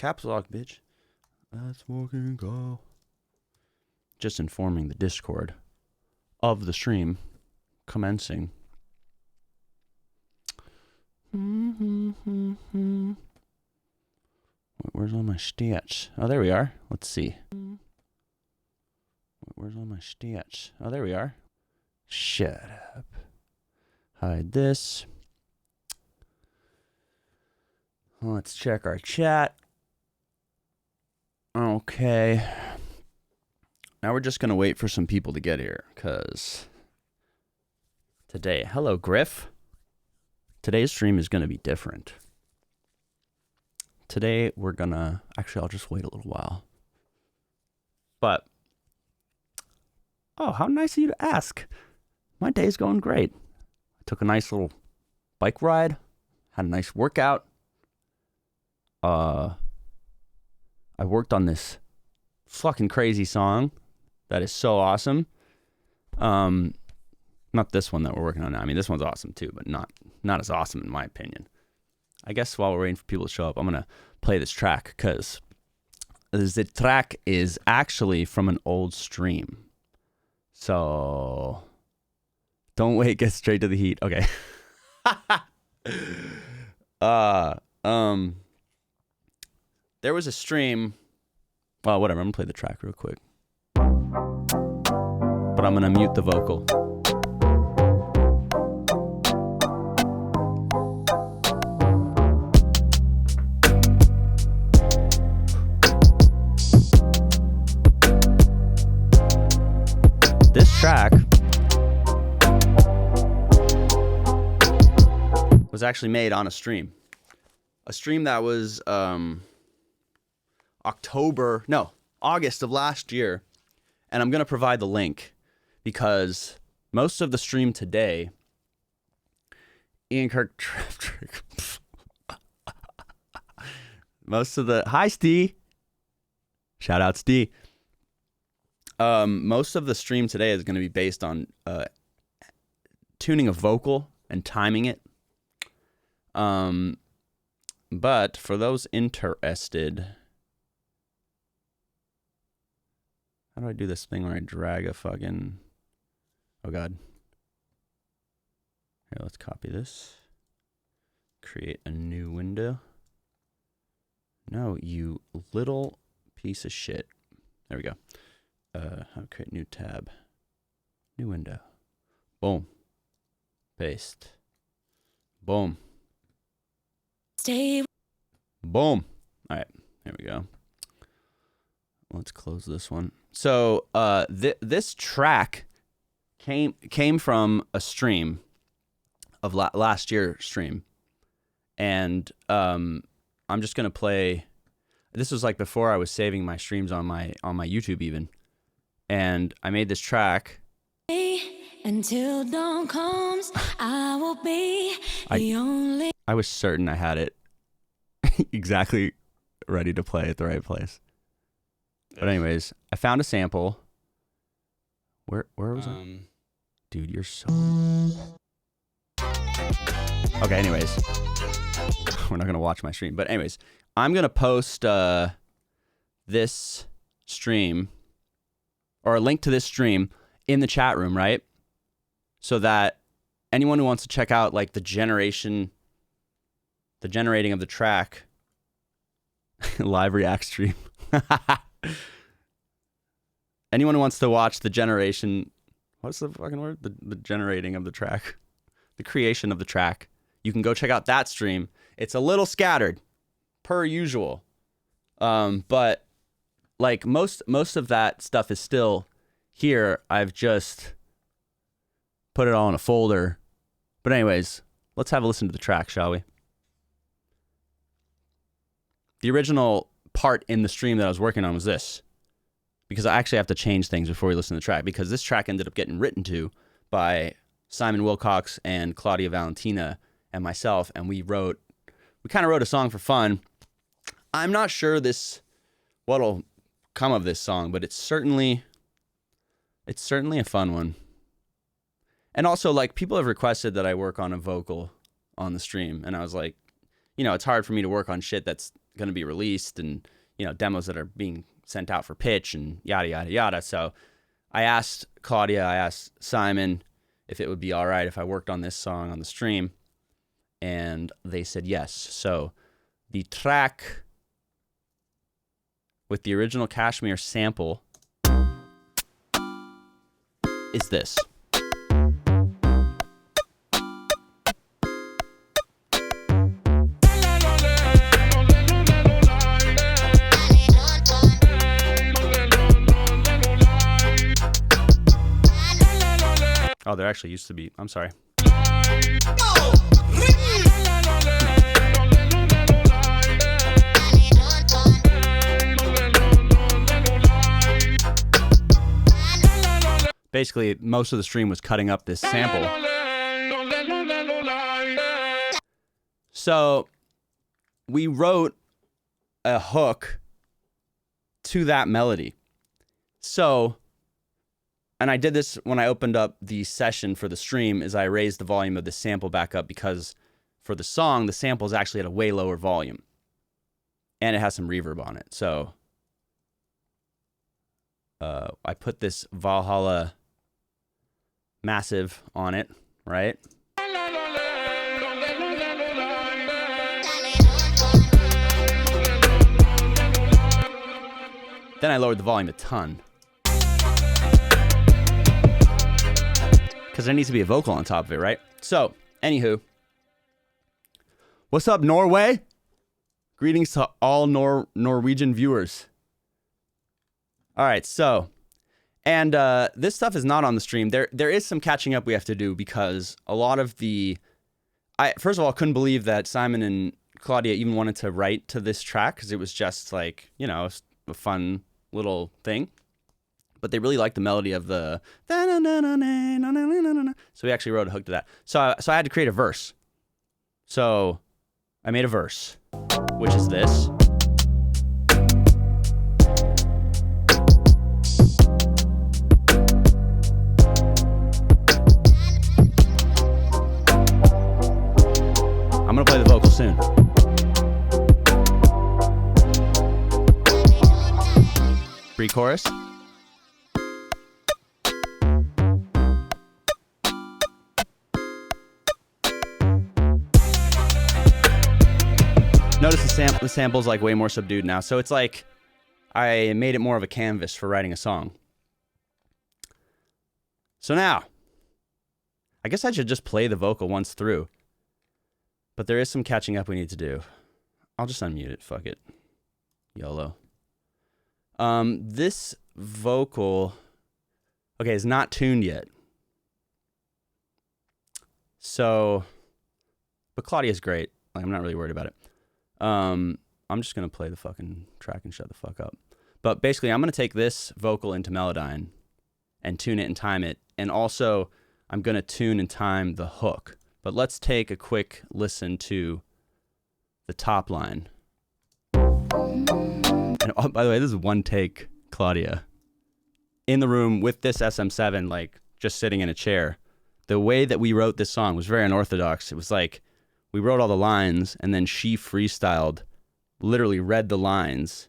Caps lock, bitch. Let's fucking go. Just informing the Discord of the stream commencing. Where's all my stats? Oh, there we are. Let's see. Where's all my stats? Oh, there we are. Shut up. Hide this. Let's check our chat. Okay. Now we're just going to wait for some people to get here, because today, hello, Griff. Today's stream is going to be different. Today we're going to, actually, I'll just wait a little while. But, oh, how nice of you to ask. My day's going great. I took a nice little bike ride, had a nice workout. I worked on this fucking crazy song that is so awesome. Not this one that we're working on now. I mean, this one's awesome too, but not as awesome in my opinion. I guess while we're waiting for people to show up, I'm gonna play this track because the track is actually from an old stream. So don't wait, get straight to the heat. Okay. There was a stream. Well, whatever. I'm gonna play the track real quick, but I'm gonna mute the vocal. This track was actually made on a stream that was August of last year, and I'm going to provide the link because most of the stream today, Ian Kirkpatrick, hi Steve, shout out Steve. Most of the stream today is going to be based on tuning a vocal and timing it. But for those interested, how do I do this thing where I drag a fucking... Oh, God. Here, let's copy this. Create a new window. No, you little piece of shit. There we go. I'll create new tab. New window. Boom. Paste. Boom. Stay. Boom. All right. There we go. Let's close this one. So this track came from a stream of last year's stream, and I'm just gonna play. This was like before I was saving my streams on my YouTube even, and I made this track. Until dawn comes, I will be the only. I was certain I had it exactly ready to play at the right place. But anyways, I found a sample. Where was I? Dude, you're so... Okay, anyways. We're not going to watch my stream. But anyways, I'm going to post this stream, or a link to this stream, in the chat room, right? So that anyone who wants to check out like the generating of the track, live react stream. Anyone who wants to watch the generation, what's the fucking word? The generating of the track, the creation of the track. You can go check out that stream. It's a little scattered, per usual, but like most of that stuff is still here. I've just put it all in a folder. But anyways, let's have a listen to the track, shall we? The original part in the stream that I was working on was this, because I actually have to change things before we listen to the track, because this track ended up getting written to by Simon Wilcox and Claudia Valentina and myself, and we kind of wrote a song for fun. I'm not sure what'll come of this song, but it's certainly a fun one. And also, like, people have requested that I work on a vocal on the stream, and I was like, you know, it's hard for me to work on shit that's going to be released, and demos that are being sent out for pitch and yada yada yada. So I asked Claudia, I asked Simon if it would be all right if I worked on this song on the stream, and they said yes. So the track with the original Kashmir sample is this. Oh, there actually used to be. I'm sorry. Basically, most of the stream was cutting up this sample. So we wrote a hook to that melody. So, and I did this when I opened up the session for the stream, is I raised the volume of the sample back up because for the song, the sample is actually at a way lower volume. And it has some reverb on it. So I put this Valhalla Massive on it, right? Then I lowered the volume a ton. Because there needs to be a vocal on top of it, right? So, anywho. What's up, Norway? Greetings to all Norwegian viewers. All right, so... And this stuff is not on the stream. There is some catching up we have to do because a lot of the... First of all, I couldn't believe that Simon and Claudia even wanted to write to this track because it was just like, a fun little thing. But they really liked the melody of the... So we actually wrote a hook to that. So I had to create a verse. So I made a verse, which is this. I'm going to play the vocal soon. Pre-chorus. Notice the sample's like way more subdued now. So it's like I made it more of a canvas for writing a song. So now, I guess I should just play the vocal once through. But there is some catching up we need to do. I'll just unmute it. Fuck it. YOLO. This vocal, okay, is not tuned yet. So, but Claudia's great. Like, I'm not really worried about it. I'm just going to play the fucking track and shut the fuck up. But basically, I'm going to take this vocal into Melodyne and tune it and time it. And also, I'm going to tune and time the hook. But let's take a quick listen to the top line. And oh, by the way, this is one take, Claudia. In the room with this SM7, like, just sitting in a chair. The way that we wrote this song was very unorthodox. It was like, we wrote all the lines, and then she freestyled, literally read the lines,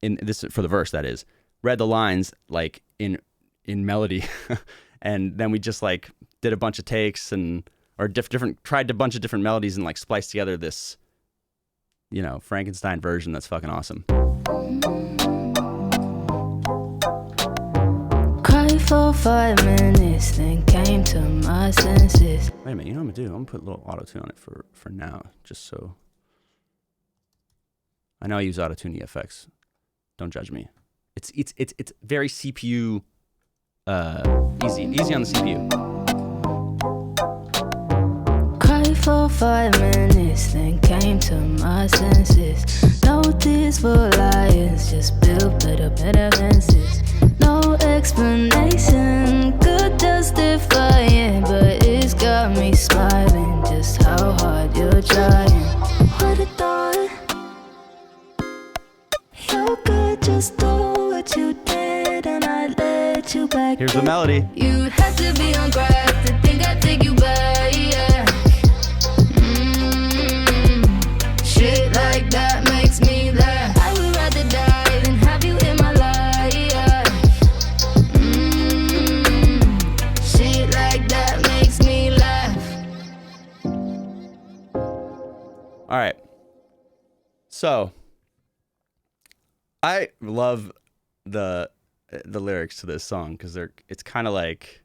in this for the verse, that is. Read the lines, like, in melody. And then we just, like, did a bunch of takes tried a bunch of different melodies and like spliced together this, Frankenstein version that's fucking awesome. Cried for 5 minutes, then came to my senses. Wait a minute, you know what I'm gonna do? I'm gonna put a little auto-tune on it for now, just so. I know I use auto-tune EFX. Don't judge me. It's very CPU easy on the CPU. For 5 minutes, then came to my senses. No tears for liars, just build better fences. No explanation could justify it, but it's got me smiling just how hard you're trying. What a thought. You could just do what you did, and I let you back. Here's the melody. You had to be on crack to think I'd take you back, yeah. Shit like So, I love the lyrics to this song because it's kind of like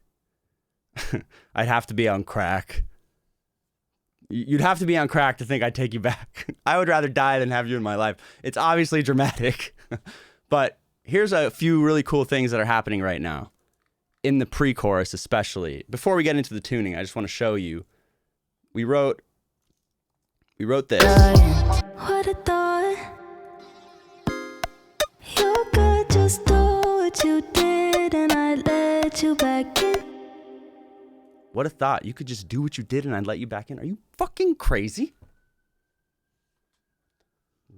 I'd have to be on crack. You'd have to be on crack to think I'd take you back. I would rather die than have you in my life. It's obviously dramatic, but here's a few really cool things that are happening right now in the pre-chorus, especially. Before we get into the tuning, I just want to show you. We wrote this. What a thought. You could just do what you did and I'd let you back in. What a thought. You could just do what you did and I'd let you back in. Are you fucking crazy?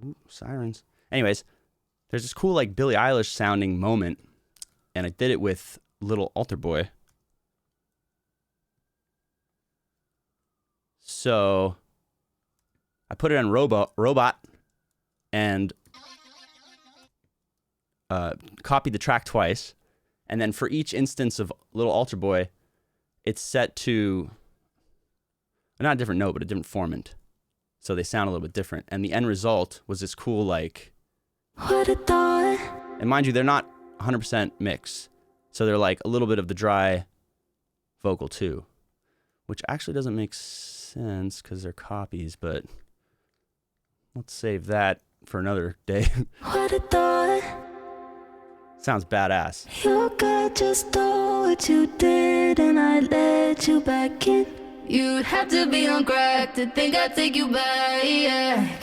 Ooh, sirens. Anyways, there's this cool like Billie Eilish sounding moment, and I did it with Little Altar Boy. So I put it on robot and copied the track twice, and then for each instance of Little Altar Boy, it's set to not a different note, but a different formant. So they sound a little bit different. And the end result was this cool, like... What a thought. And mind you, they're not 100% mix. So they're like a little bit of the dry vocal too. Which actually doesn't make sense because they're copies, but... Let's save that for another day. What a thought. Sounds badass. You could just do what you did and I'd let you back in. You'd have to be on crack to think I'd take you back.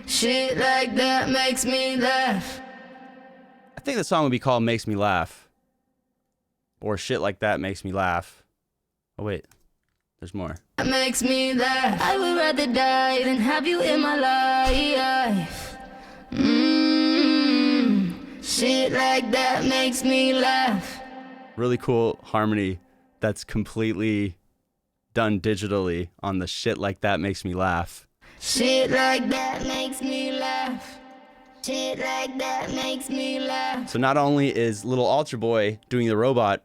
Shit like that makes me laugh. I think the song would be called Makes Me Laugh. Or Shit Like That Makes Me Laugh. Oh wait, there's more. That makes me laugh. I would rather die than have you in my life. Shit like that makes me laugh. Really cool harmony that's completely done digitally on the Shit Like That Makes Me Laugh. Shit like that makes me laugh. Shit like that makes me laugh. So not only is Little Altar Boy doing the robot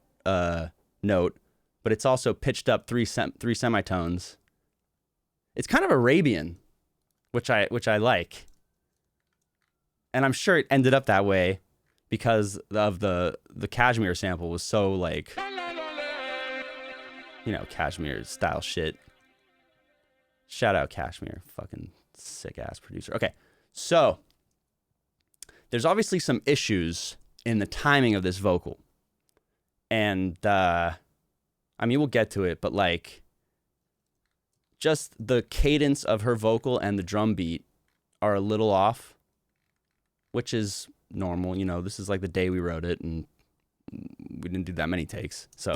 note, but it's also pitched up three semitones. It's kind of Arabian, which I like. And I'm sure it ended up that way because of the Kashmir sample was so like, you know, Kashmir style shit. Shout out Kashmir, fucking sick ass producer. Okay, so there's obviously some issues in the timing of this vocal. And I mean, we'll get to it, but like just the cadence of her vocal and the drum beat are a little off, which is normal. You know, this is like the day we wrote it and we didn't do that many takes. So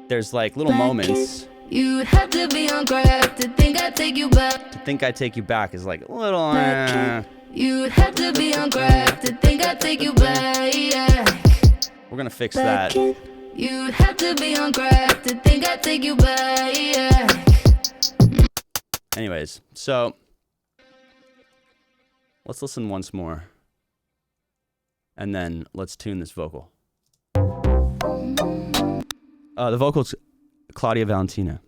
there's like little moments. You'd have to be on crack to think I'd take you back. To think I'd take you back is like a little... You'd have to be on crack to think I'd take you back. We're going to fix that. You'd have to be on crack to think I'd take you back. Anyways, so let's listen once more. And then let's tune this vocal. The vocal's Claudia Valentina,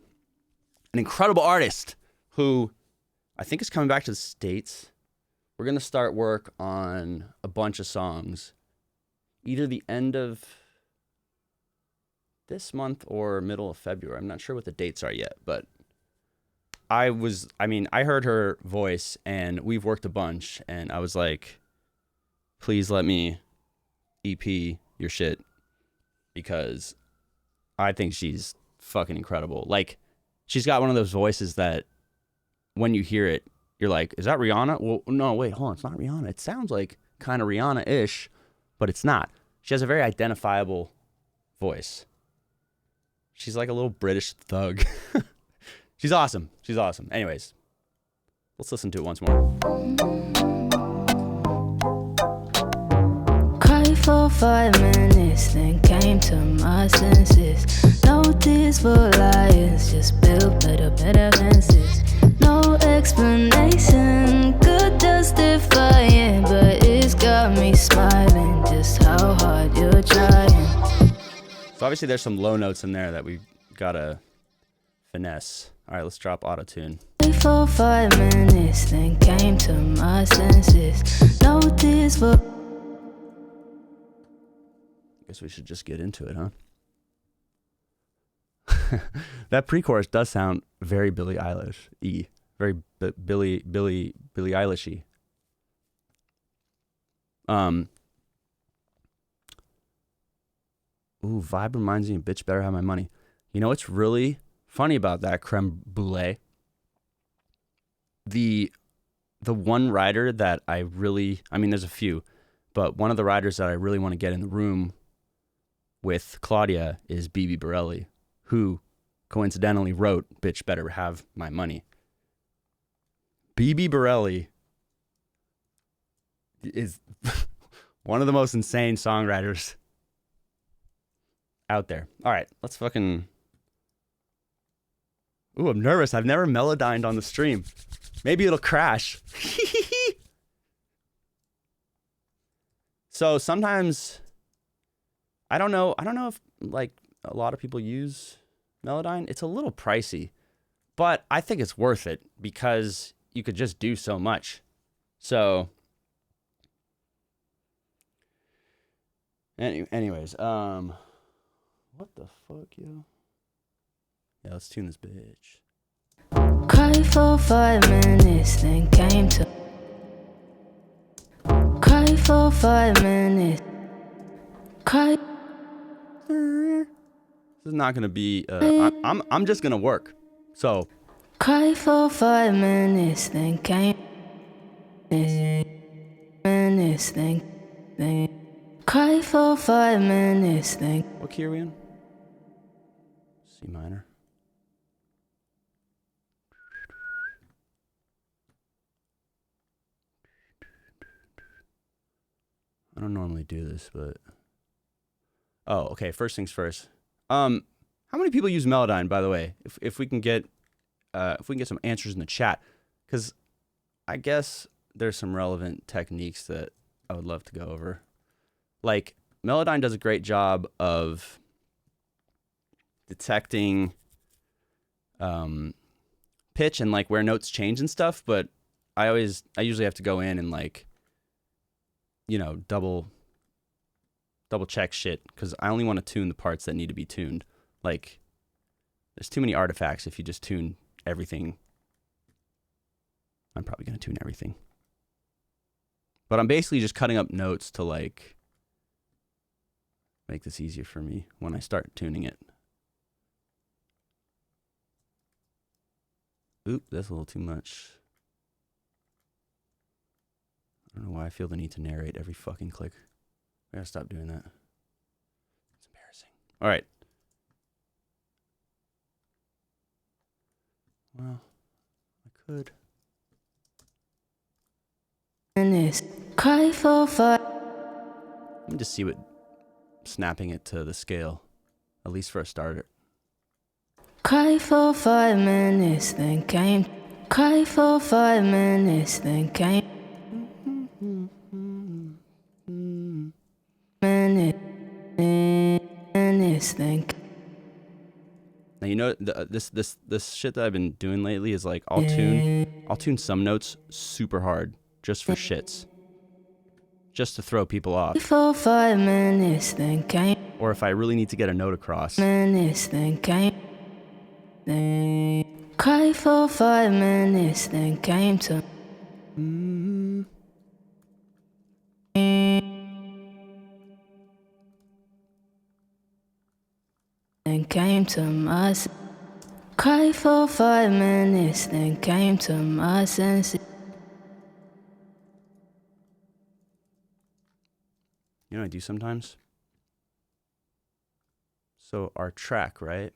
an incredible artist who I think is coming back to the States. We're going to start work on a bunch of songs, either the end of this month or middle of February. I'm not sure what the dates are yet, but I heard her voice and we've worked a bunch and I was like, please let me EP your shit because I think she's fucking incredible. Like, she's got one of those voices that when you hear it, you're like, is that Rihanna? Well, no, wait, hold on. It's not Rihanna. It sounds like kind of Rihanna-ish, but it's not. She has a very identifiable voice. She's like a little British thug. She's awesome. She's awesome. Anyways, let's listen to it once more. Cried for 5 minutes, then came to my senses. No tears for liars, just build better fences. No explanation could justify it, but it's got me smiling just how hard you're trying. So obviously there's some low notes in there that we gotta finesse. All right, let's drop auto-tune. 5 minutes, then came to my senses. No tears for. Guess we should just get into it, huh? That pre-chorus does sound very Billie Eilish-y. Very Billie Eilish-y. Ooh, vibe reminds me of bitch better have my money. You know what's really funny about that, creme brulee? The one writer that I really, I mean, there's a few, but one of the writers that I really want to get in the room with Claudia is BB Borelli, who coincidentally wrote Bitch Better Have My Money. BB Borelli is one of the most insane songwriters out there. All right, let's fucking... Ooh, I'm nervous. I've never melodined on the stream. Maybe it'll crash. So sometimes... I don't know if like a lot of people use Melodyne. It's a little pricey, but I think it's worth it because you could just do so much. So anyways, what the fuck, yo? Yeah, let's tune this bitch. Cried for 5 minutes, then came to. Cried for 5 minutes. Cried. This is not gonna be. I'm just gonna work. So. Cried for 5 minutes, then came. Minutes, then. Cried for 5 minutes, then. What key are we in? C minor. I don't normally do this, but. Oh, okay. First things first. How many people use Melodyne, by the way? If we can get some answers in the chat, because I guess there's some relevant techniques that I would love to go over. Like Melodyne does a great job of detecting pitch and like where notes change and stuff, but I usually have to go in and like, you know, double check shit because I only want to tune the parts that need to be tuned. Like, there's too many artifacts if you just tune everything. I'm probably going to tune everything. But I'm basically just cutting up notes to, like, make this easier for me when I start tuning it. Oop, that's a little too much. I don't know why I feel the need to narrate every fucking click. I gotta stop doing that. It's embarrassing. All right. Well, I could. Cry for 5. Let me just see what snapping it to the scale, at least for a starter. Cry for 5 minutes, then came. Cry for 5 minutes, then came. Minutes, then. Now you know this shit that I've been doing lately is like I'll tune some notes super hard just for shits, just to throw people off. For 5 minutes, then came. Or if I really need to get a note across. Minutes, then came. Then cry for 5 minutes, then came to. Then came to my. Cry for 5 minutes, then came to my senses. You know what I do sometimes? So our track, right?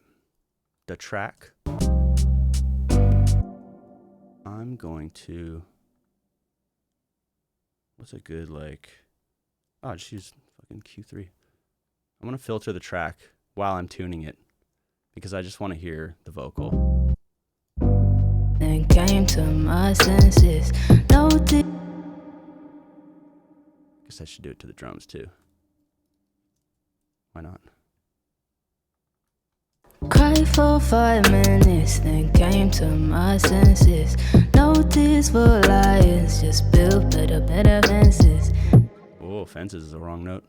The track. I'm going to... What's a good, like... Oh, just use fucking Q3. I'm going to filter the track while I'm tuning it because I just want to hear the vocal. Then came to my senses. No Guess I should do it to the drums too. Why not? Cry for 5 minutes, then came to my senses. No tears for liars, just build better fences. Oh, fences is the wrong note.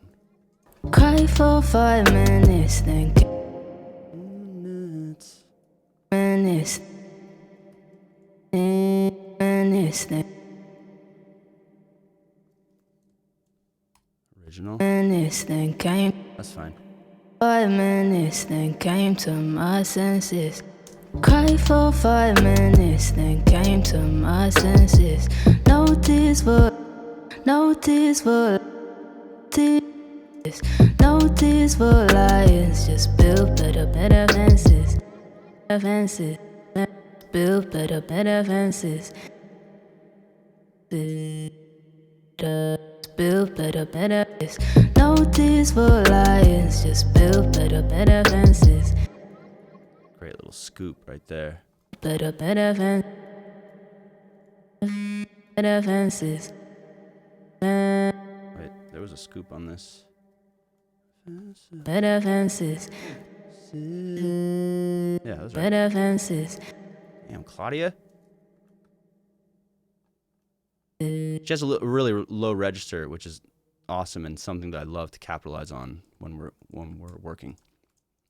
Cry for 5 minutes, then minutes, then Original. minutes, then came. That's fine. 5 minutes, then came to my senses. Cry for 5 minutes, then came to my senses. No tears for tears. No tears for liars, just build better fences. Fences, build better fences. Build better. No tears for liars, just build better fences. Great little scoop right there. Better fences. Wait, there was a scoop on this. Better fences. Yeah, that was right. Better fences. Damn, Claudia. She has a really low register, which is awesome and something that I love to capitalize on when we're working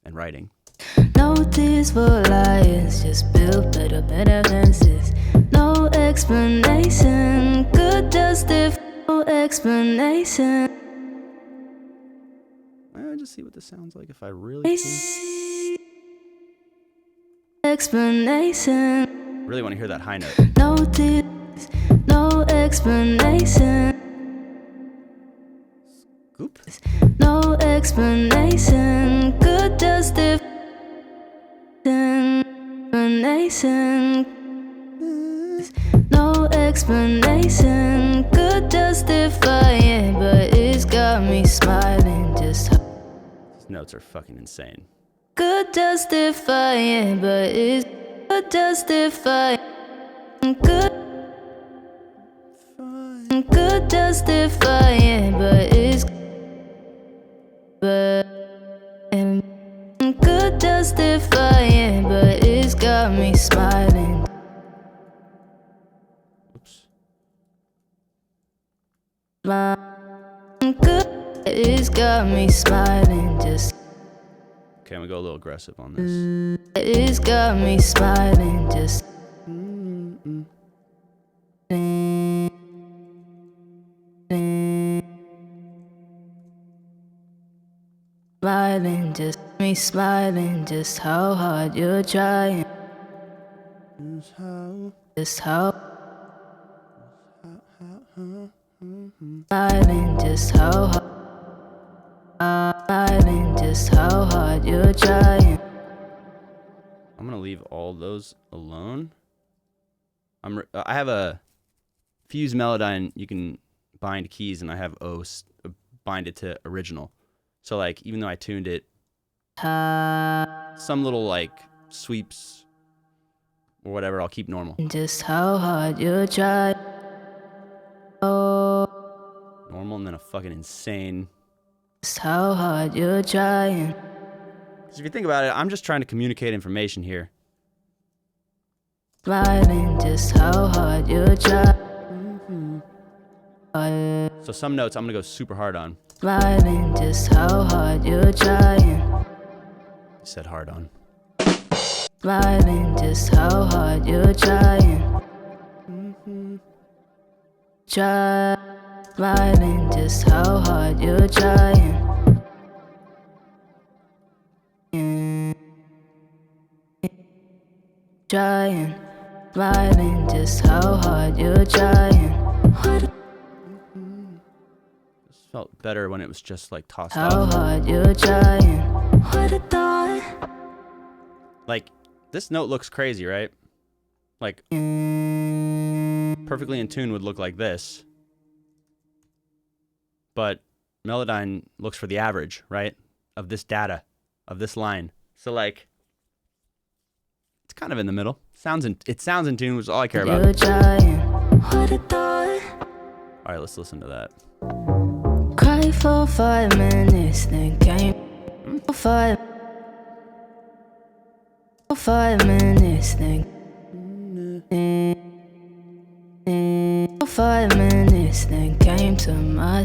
and writing. No tears for liars, just build better fences. No explanation, good justice, no explanation. I'll just see what this sounds like if I really Explanation. Really want to hear that high note. No tears, no explanation. Scoop. No explanation, good justice. Explanation. No explanation, good justifying, but it's got me smiling. Just These notes are fucking insane. good justifying, but it's good justifying. Good justifying, but it's good justifying, but it's got me smiling. Oops. Good, it's got me smiling. Just Okay, I'm gonna go a little aggressive on this. it's got me smiling. Just smiling, just me smiling, just how hard you're trying. Just how smiling, just how hard. Smiling, just how hard you're trying. I'm gonna leave all those alone. I have a Fuse Melodyne. You can bind keys, and I have bind it to original. So like, even though I tuned it, some little like sweeps or whatever, I'll keep normal. Just how hard you're trying. Normal, and then a fucking insane. Just how hard you're trying. Because if you think about it, I'm just trying to communicate information here. Smiling, just how hard you're trying. So some notes I'm gonna go super hard on. Smiling, just how hard you're trying. You said hard on. Smiling, just how hard you're trying. Try. Smiling, just how hard you're trying. Trying. Smiling, just how hard you're trying. This felt better when it was just like tossed How off. hard you're trying. What a thought. Like, this note looks crazy, right? Like, perfectly in tune would look like this. But Melodyne looks for the average, right? Of this data, of this line. So like, it's kind of in the middle. It sounds in tune, which is all I care about. You're trying. What a thought. All right, let's listen to that. Cry for 5 minutes, then came for 5. 5 minutes, then 5 minutes, then came to my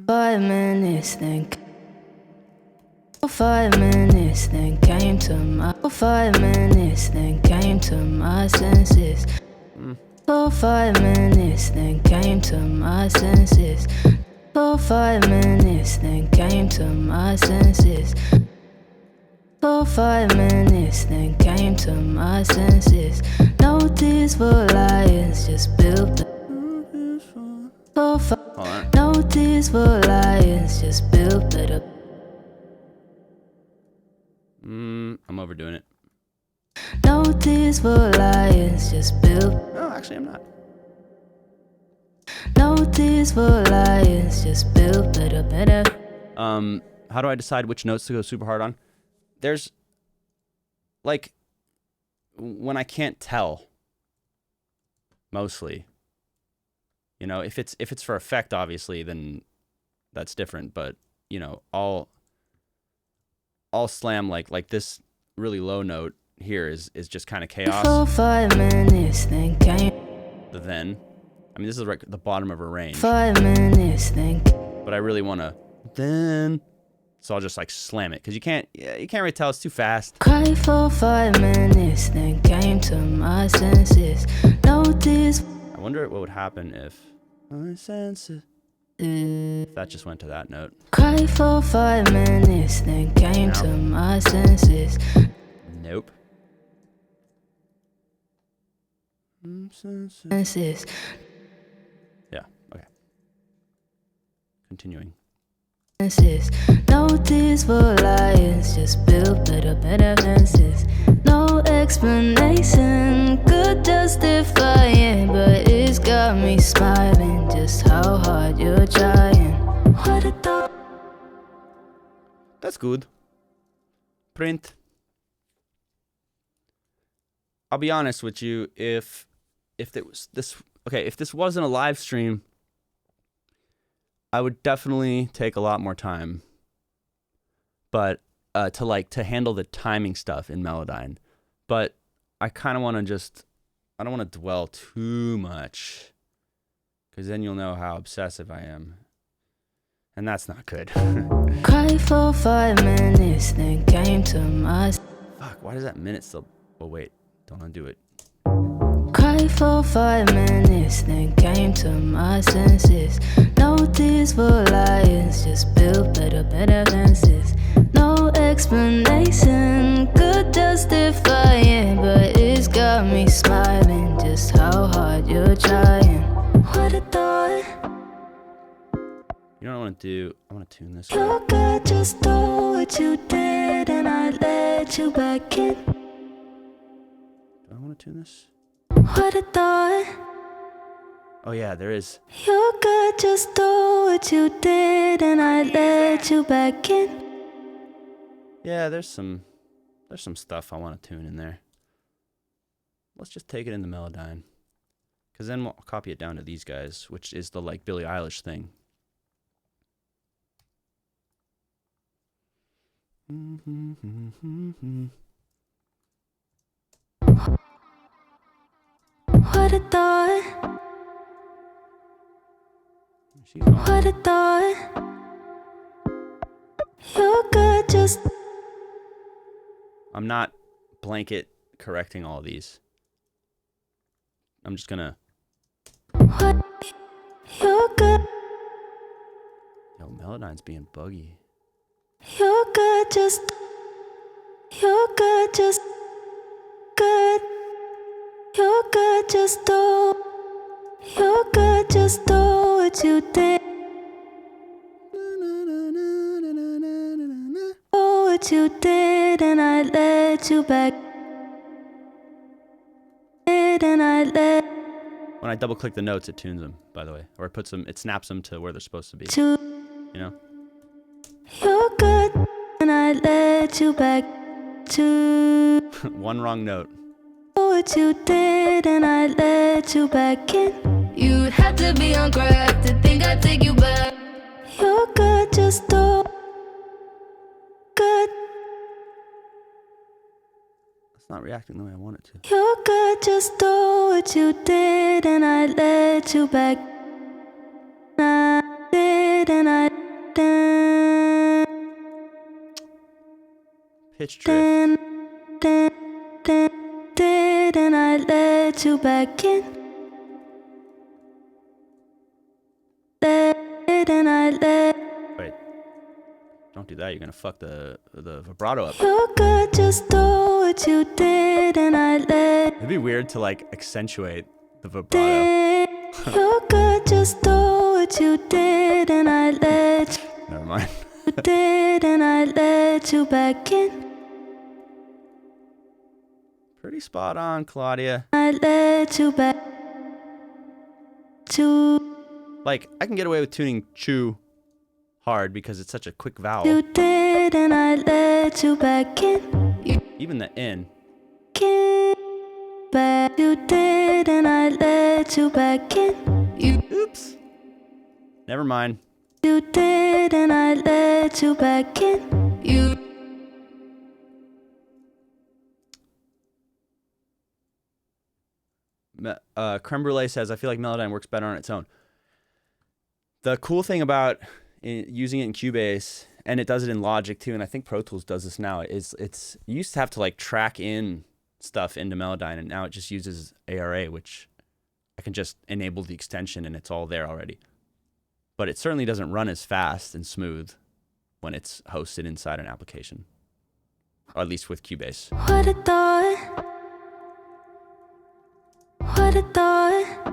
5 minutes, then 5 minutes, then came to my 5 minutes, then came to my senses. 5 minutes, then came to my senses. 5 minutes, then came to my senses. 5 minutes, then came to my senses. No tears for liars, just build the. No tears for liars, just build it up. I'm overdoing it. No tears for liars, just build. No, actually, I'm not. No tears for liars, just build better, better. How do I decide which notes to go super hard on? There's, like, when I can't tell, mostly. You know, if it's for effect, obviously, then that's different. But you know, I'll slam like this really low note here is just kind of chaos. 5 minutes, then came. The then, I mean, this is the bottom of a range. 5 minutes, then. But I really want to then, so I'll just like slam it because you can't really tell, it's too fast. Cry for 5 minutes, then came to my senses. No tears. I wonder what would happen if my senses. If that just went to that note. Cry for 5 minutes, then came to my senses. Nope. Senses. Yeah. Okay. Continuing. No tears for liars, just build better, better fences. No explanation could justify it, but it's got me smiling just how hard you're trying. What a thought. That's good. Print. I'll be honest with you, if this wasn't a live stream, I would definitely take a lot more time. But to handle the timing stuff in Melodyne. But I kind of want to I don't want to dwell too much, because then you'll know how obsessive I am. And that's not good. Cry for 5 minutes, then came to my. Fuck, why does that minute still? Oh wait, don't undo it. Cry for 5 minutes, then came to my senses. No tears for liars, just build better, better fences. No explanation could justify it, but it's got me smiling just how hard you're trying. What a thought. You know what I want to do? I want to tune this. Your God just told what you did, and I let you back in. Do I want to tune this? What a thought. Oh yeah, there is. Your God just told what you did, and I let you back in. Yeah, there's some stuff I want to tune in there. Let's just take it into Melodyne, because then we'll copy it down to these guys, which is the like Billie Eilish thing. What a thought. What a thought. Your God just. I'm not blanket correcting all of these. I'm just gonna. What? Your God. Yo, Melodyne's being buggy. Your God just. Your God just. Good. Your God just told. Your God just told what you did. Oh, what you did, and I let you back. And I let. When I double click the notes, it tunes them, by the way, or it snaps them to where they're supposed to be. You know. You're good, and I let you back to. One wrong note. What you did, and I let you back in. You'd have to be on crack to think I'd take you back. You're good, just do. Good. It's not reacting the way I want it to. You could just do what you did and I let you back. I did and I did. Pitch drift. Did and I let you back in. Did and I let. Wait. Don't do that. You're gonna fuck the vibrato up. You could just do what you did and I let. It'd be weird to like accentuate the vibrato. You could just do what you did and I let. Never mind. You did and I let you back in. Pretty spot on, Claudia. I let you back to. Like, I can get away with tuning chew hard because it's such a quick vowel. You did and I let you back in. You Even the in. came back. You did and I let you back in. You Oops. Never mind. You did and I let you back in. You Creme Brulee says, I feel like Melodyne works better on its own. The cool thing about using it in Cubase, and it does it in Logic too, and I think Pro Tools does this now, is you used to have to like track in stuff into Melodyne, and now it just uses ARA, which I can just enable the extension and it's all there already. But it certainly doesn't run as fast and smooth when it's hosted inside an application, or at least with Cubase. what a thought. What a thought.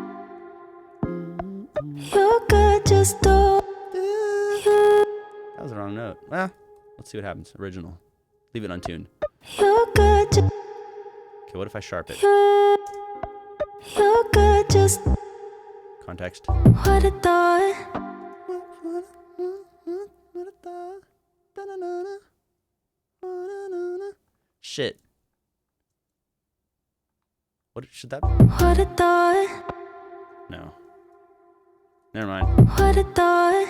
You could just do. You That was the wrong note. Well, let's see what happens. Original. Leave it untuned. You could just. Okay, what if I sharp it? You could just. Context. What a thought. Shit. What should that be? What a thought. No. Never mind. What a thought.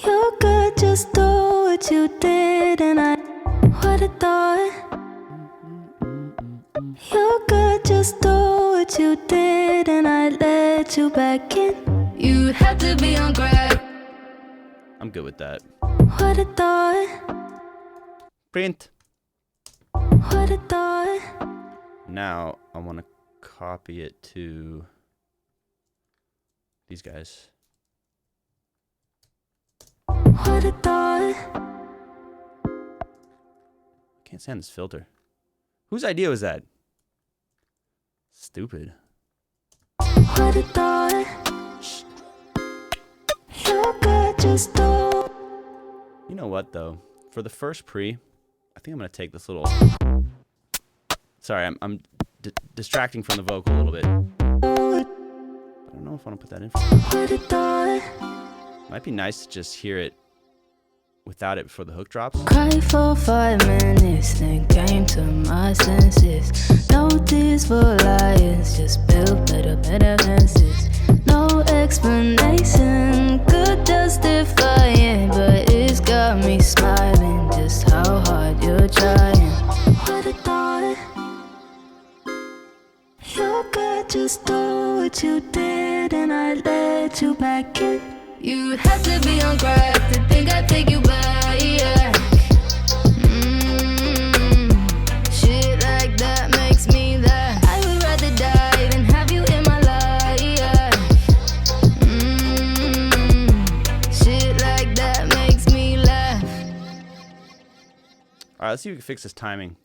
You could just do what you did and I. What a thought. You could just do what you did and I let you back in. You had to be on crack. I'm good with that. What a thought. Print. What a thought. Now I want to copy it to these guys. What a thought. Can't stand this filter. Whose idea was that? Stupid. What a thought. You could just do. You know what though? For the first pre, I think I'm gonna take this little. Sorry, I'm distracting from the vocal a little bit. I don't know if I want to put that in. What a thought. Might be nice to just hear it without it before the hook drops. Cried for 5 minutes, then came to my senses. No tears for liars, just build better fences. No explanation could justify it, but it's got me smiling just how hard you're trying. What a thought. You could just do what you did and I let you back in. You had to be on crack to think I'd take you back, yeah. Shit like that makes me laugh. I would rather die than have you in my life, yeah. Shit like that makes me laugh. All right, let's see if we can fix this timing.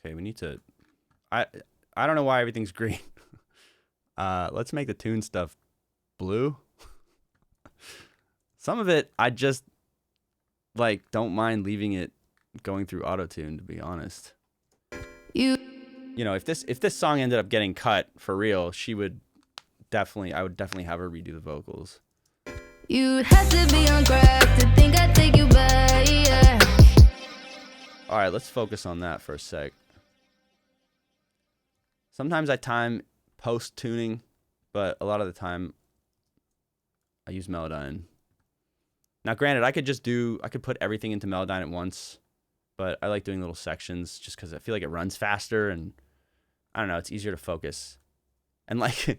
Okay, we need to. I don't know why everything's green. Let's make the tune stuff blue. Some of it, I just like don't mind leaving it going through auto-tune, to be honest. You know, if this song ended up getting cut for real, I would definitely have her redo the vocals. You had to be on crack to think I'd take you back, yeah. All right, let's focus on that for a sec. Sometimes I time post-tuning, but a lot of the time I use Melodyne. Now, granted, I could put everything into Melodyne at once, but I like doing little sections just because I feel like it runs faster and I don't know, it's easier to focus. And like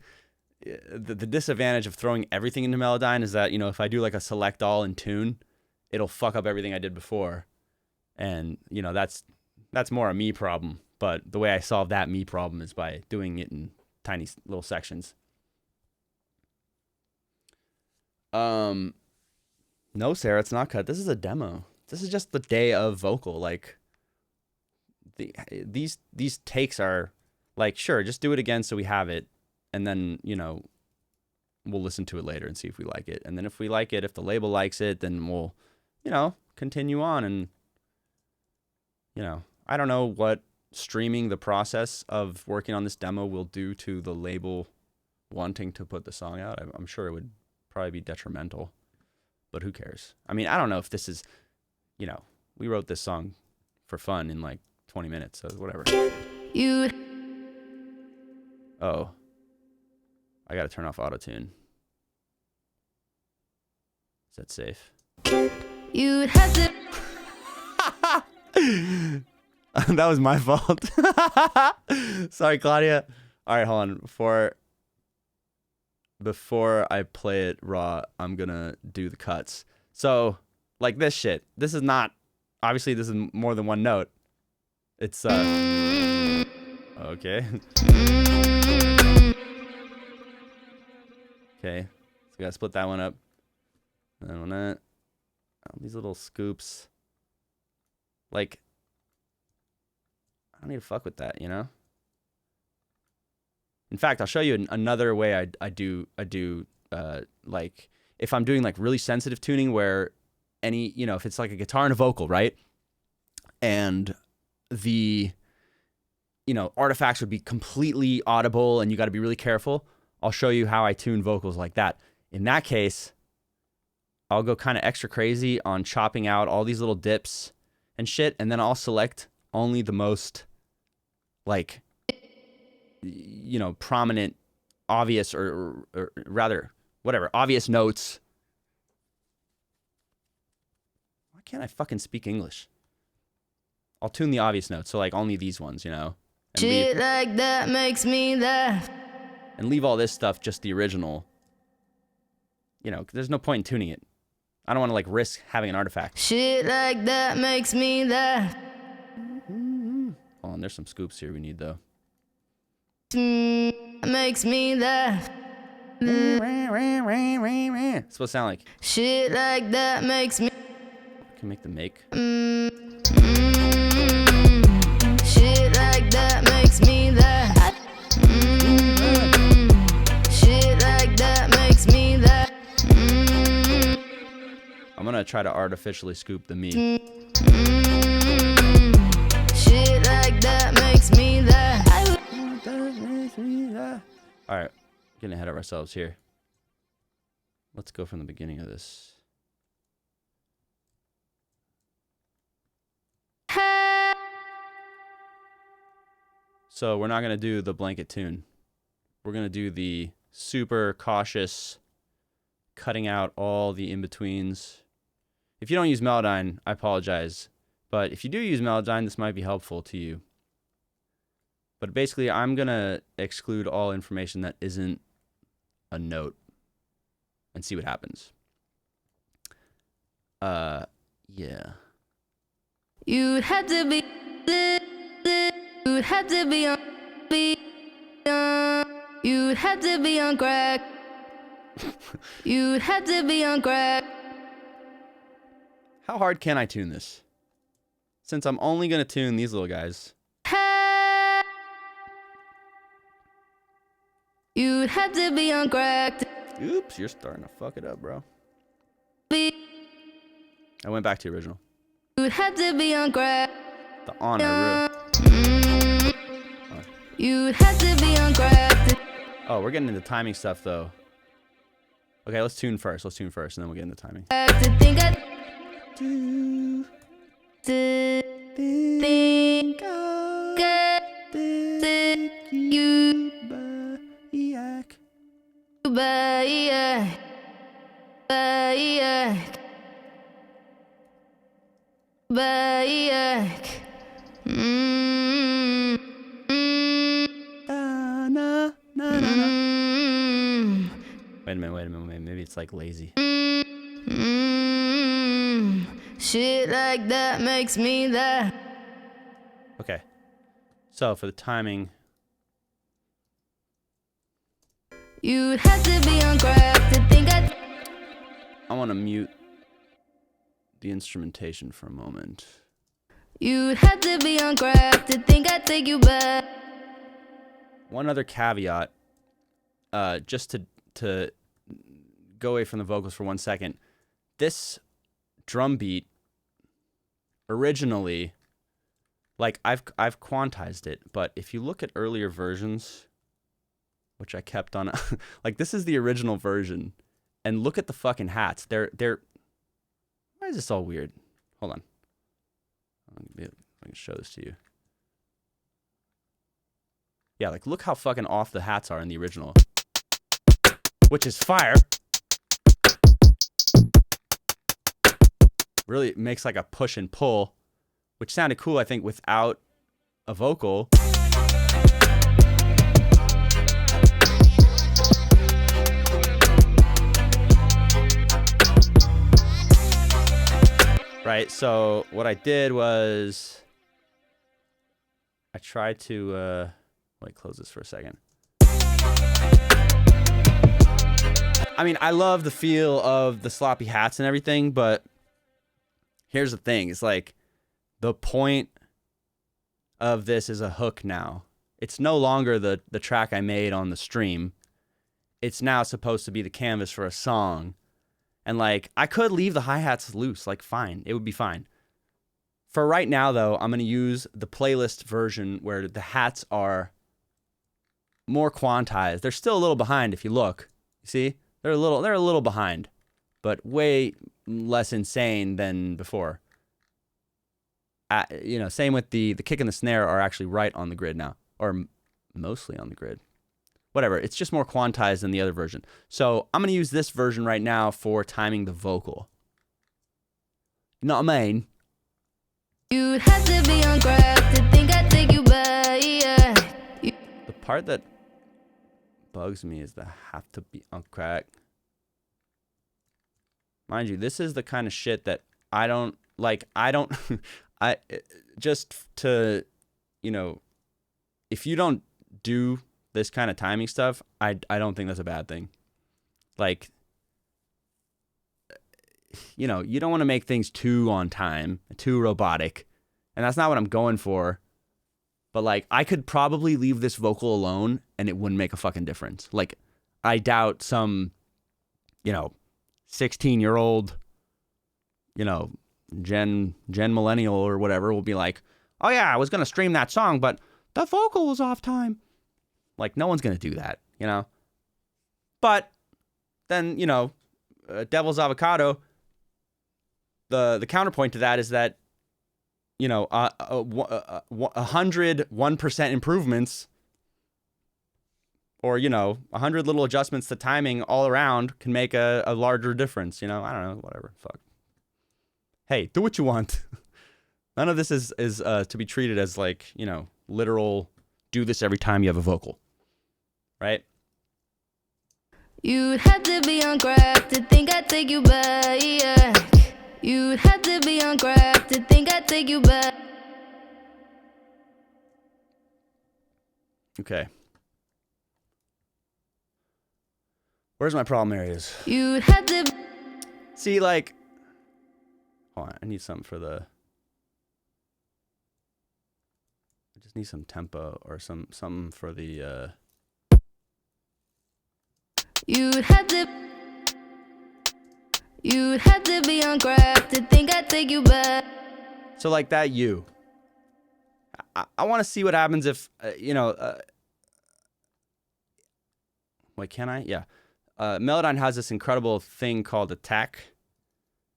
the disadvantage of throwing everything into Melodyne is that, you know, if I do like a select all in tune, it'll fuck up everything I did before. And, you know, that's more a me problem. But the way I solve that me problem is by doing it in tiny little sections. No, Sarah, it's not cut. This is a demo. This is just the day of vocal. Like, these takes are like, sure, just do it again so we have it. And then, you know, we'll listen to it later and see if we like it. And then if we like it, if the label likes it, then we'll, you know, continue on. And, you know, I don't know what streaming the process of working on this demo will do to the label wanting to put the song out. I'm sure it would probably be detrimental, but who cares? I mean, I don't know if this is, you know, we wrote this song for fun in like 20 minutes, so whatever. Oh, I gotta turn off auto-tune. Is that safe? You'd have to. That was my fault. Sorry, Claudia. All right, hold on. Before I play it raw, I'm gonna do the cuts. So, like this shit. This is not, obviously this is more than one note. It's, okay. Okay, so gotta split that one up. And then on that, these little scoops. Like, I don't need to fuck with that, you know? In fact, I'll show you another way I do like, if I'm doing like really sensitive tuning where any, you know, if it's like a guitar and a vocal, right? And the, you know, artifacts would be completely audible and you got to be really careful. I'll show you how I tune vocals like that. In that case, I'll go kind of extra crazy on chopping out all these little dips and shit, and then I'll select only the most, like, you know, prominent, obvious, or rather, whatever, obvious notes. Why can't I fucking speak English? I'll tune the obvious notes, so like only these ones, you know? And Shit like that makes me laugh. And leave all this stuff just the original. You know, there's no point in tuning it. I don't want to like risk having an artifact. Shit like that makes me laugh. Hold on, there's some scoops here we need though. Makes me laugh. It's supposed to sound like. Shit like that makes me. I can make the make. Shit like that makes me laugh. Shit like that makes me laugh. I'm gonna try to artificially scoop the me. Shit like that makes me laugh. All right, getting ahead of ourselves here. Let's go from the beginning of this. So we're not gonna do the blanket tune. We're gonna do the super cautious, cutting out all the in-betweens. If you don't use Melodyne, I apologize. But if you do use Melodyne, this might be helpful to you. But basically, I'm going to exclude all information that isn't a note and see what happens. Yeah. You'd have to be. You'd have to be on. You'd have to be on crack. You'd have to be on crack. How hard can I tune this? Since I'm only going to tune these little guys. You'd have to be on crack. Oops, you're starting to fuck it up, bro. I went back to the original. You'd have to be on crack. The honor. You'd have to be on crack. Oh, we're getting into timing stuff, though. Okay, let's tune first. And then we'll get into timing. To think I do. To think I did you back. back. Wait a minute. Maybe it's like lazy. Shit like that makes me laugh. Okay. So for the timing, You'd have to be on crack to think I want to mute the instrumentation for a moment. You'd have to be on crack to think I'd take you back. One other caveat, just to go away from the vocals for 1 second. This drum beat originally, like I've quantized it, but if you look at earlier versions, which I kept on, like this is the original version, and look at the fucking hats. They're. Why is this all weird? Hold on. I can show this to you. Yeah, like look how fucking off the hats are in the original, which is fire. Really makes like a push and pull, which sounded cool, I think, without a vocal. Right, so what I did was I tried to, wait, close this for a second. I mean, I love the feel of the sloppy hats and everything, but here's the thing. It's like the point of this is a hook now. It's no longer the track I made on the stream. It's now supposed to be the canvas for a song. And like, I could leave the hi-hats loose, like fine, it would be fine. For right now though, I'm gonna use the playlist version where the hats are more quantized. They're still a little behind if you look. You see? They're a little behind, but way less insane than before. You know, same with the kick and the snare are actually right on the grid now, or mostly on the grid. Whatever, it's just more quantized than the other version. So I'm gonna use this version right now for timing the vocal. You know what I mean? You'd have to be on crack to think I'd take you back. The part that bugs me is the have to be on crack. Mind you, this is the kind of shit that I don't like. I just to, you know, if you don't do this kind of timing stuff, I don't think that's a bad thing. Like, you know, you don't want to make things too on time, too robotic. And that's not what I'm going for. But like, I could probably leave this vocal alone and it wouldn't make a fucking difference. Like, I doubt some, you know, 16-year-old, you know, Gen millennial or whatever will be like, oh yeah, I was going to stream that song, but the vocal was off time. Like, no one's going to do that, you know? But then, you know, Devil's Avocado, the counterpoint to that is that, you know, 1% improvements or, you know, 100 little adjustments to timing all around can make a larger difference, you know? I don't know, whatever, fuck. Hey, do what you want. None of this is to be treated as like, you know, literal, do this every time you have a vocal. Right? You'd have to be on crack to think I'd take you back. You'd have to be on crack to think I'd take you back. Okay. Where's my problem areas? You'd have to see, like, hold on, I need something for the. I just need some tempo or something for the. You'd have to be on crack to think I'd take you back. So like that, I want to see what happens if you know. Wait, can I? Yeah. Melodyne has this incredible thing called attack.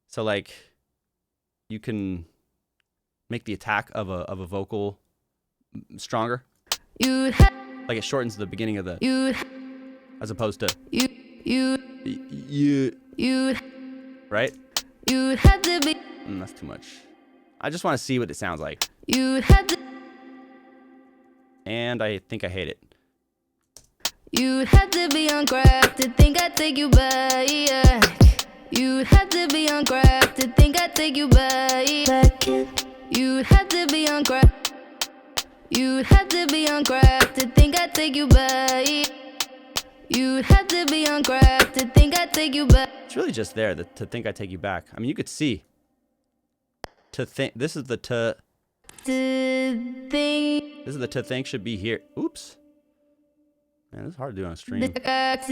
So like, you can make the attack of a vocal stronger. Like it shortens the beginning of the. As opposed to you, right? You'd have to be. That's too much. I just want to see what it sounds like. You had to. And I think I hate it. You had to be on crack to think I'd take you back. You had to be on crack to think I'd take you back. You had to be on crack. You had to be on crack to think I'd take you back. You had to be on crack to think I'd take you back. It's really just there, to think I'd take you back. I mean, you could see. To think, this is the to. To think. This is the to think should be here. Oops. Man, this is hard to do on a stream. Let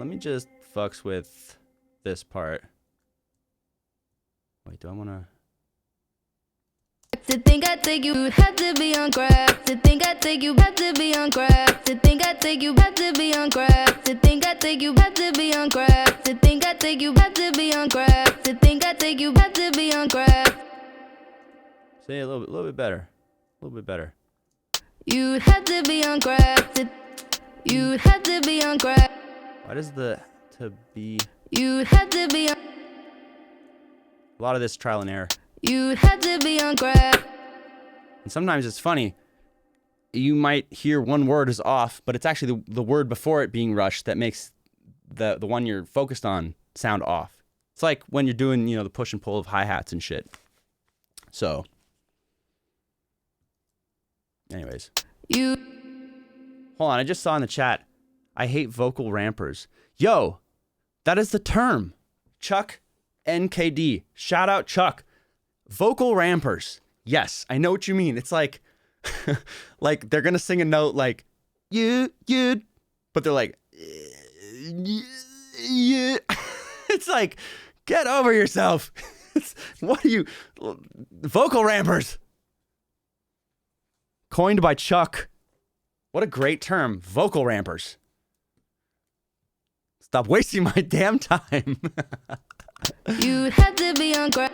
me just fucks with this part. Wait, do I want to... To think I'd take you, had to be on crack. To think I'd take you, had to be on crack. To think I'd take you, had to be on crack. To think I'd take you, had to be on crack. To think I'd take you, had to be on crack. To think I'd take you, had to be on crack. Say it a little bit better. A little bit better. You had to be on crack. You had to be on crack. Why does the to be... You had to be on... A lot of this trial and error. You had to be on crack. And sometimes it's funny. You might hear one word is off, but it's actually the word before it being rushed that makes the one you're focused on sound off. It's like when you're doing, you know, the push and pull of hi-hats and shit. So... Anyways. Hold on, I just saw in the chat, I hate vocal rampers. Yo, that is the term. Chuck NKD. Shout out Chuck. Vocal rampers. Yes, I know what you mean. It's like, like they're going to sing a note like, you, but they're like, yeah. It's like, get over yourself. What are you, vocal rampers. Coined by Chuck. What a great term. Vocal rampers. Stop wasting my damn time. You had to be on crack.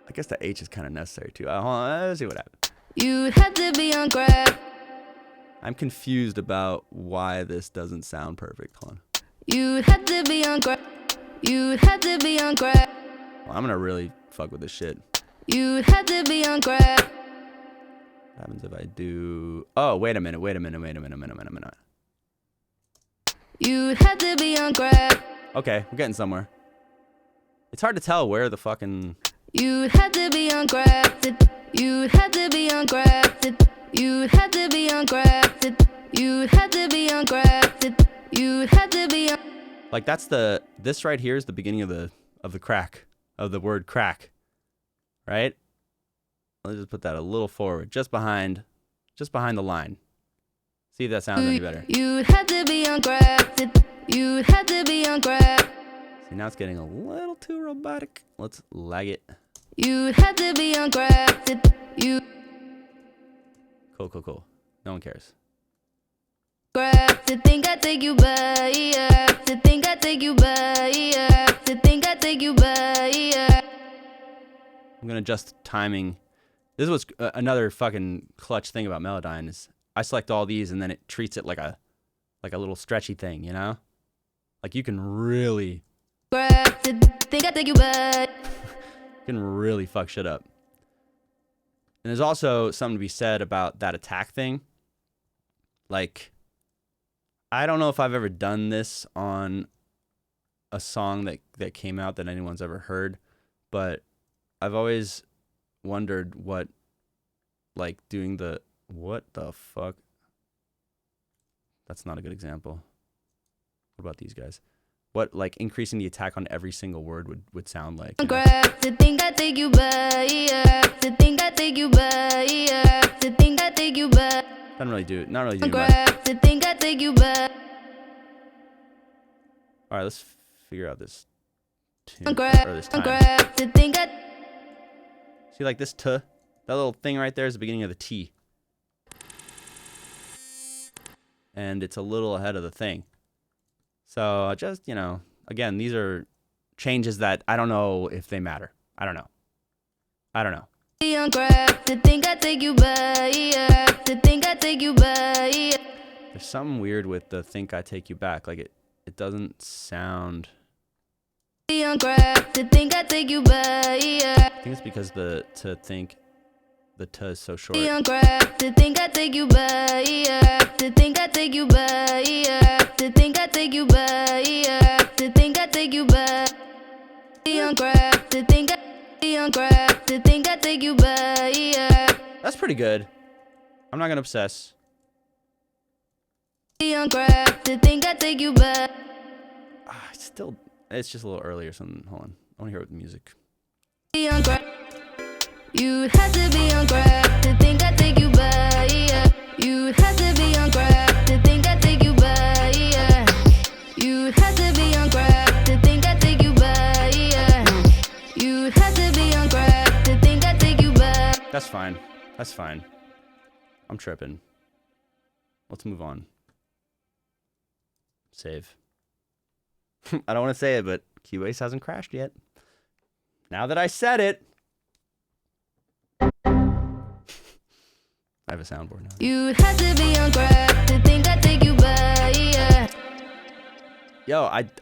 I guess the H is kind of necessary too. Hold on, let's see what happens. You had to be on crack. I'm confused about why this doesn't sound perfect. Hold on. You had to be on crack. You had to be on crack. Well, I'm gonna really fuck with this shit. You had to be on crack. What happens if I do... Oh, wait a minute. You had to be on crack. Okay, we're getting somewhere. It's hard to tell where the fucking... You had to be on crack. You had to be on crack. You had to be on crack. You had to be on crack. You had to be on... Like that's the... This right here is the beginning of the crack. Of the word crack. Right? Let's just put that a little forward, just behind the line. See if that sounds any better. You had to be on crack. You had to be on crack. See, now it's getting a little too robotic. Let's lag it. You had to be on crack. You. Cool. No one cares. Crack to think I'd take you back. To think I'd take you back. To think I'd take you back. I'm gonna adjust timing. This was another fucking clutch thing about Melodyne is I select all these and then it treats it like a little stretchy thing, you know? Like you can really think I take you back. You can really fuck shit up. And there's also something to be said about that attack thing. Like I don't know if I've ever done this on a song that came out that anyone's ever heard, but I've always wondered what, like, doing the... What the fuck? That's not a good example. What about these guys? What, like, increasing the attack on every single word would sound like. You know? To think I take you back. To think I take you back. To think I take you back. Doesn't really do it. Not really doing much. To think I take you back. All right, let's figure out this tune, or this time. To think I... See, like this that little thing right there is the beginning of the T. And it's a little ahead of the thing. So just, you know, again, these are changes that I don't know if they matter. I don't know. To think I take you back. To think I take you back. There's something weird with the think I take you back. Like it doesn't sound... To think I take you back. I think this because the t is so short. On crack, to think I take you back, yeah. To think I take you back, yeah. To think I take you back, yeah. To think I take you back. On crack, to think I on crack, to think I take you back, yeah. That's pretty good. I'm not gonna obsess. On crack, to think I take you back. Still, it's just a little early or something. Hold on, I want to hear it with music. On crack. You had to be on crack to think I take you back, yeah. You had to be on crack to think I take you back, yeah. You had to be on crack to think I take you back, yeah. You had to be on crack to think I take you back. That's fine. That's fine. I'm tripping. Let's move on. Save. I don't want to say it, but Keybase hasn't crashed yet. Now that I said it. I have a soundboard now. You had to be on crack to think I take you back, yeah. Yo, it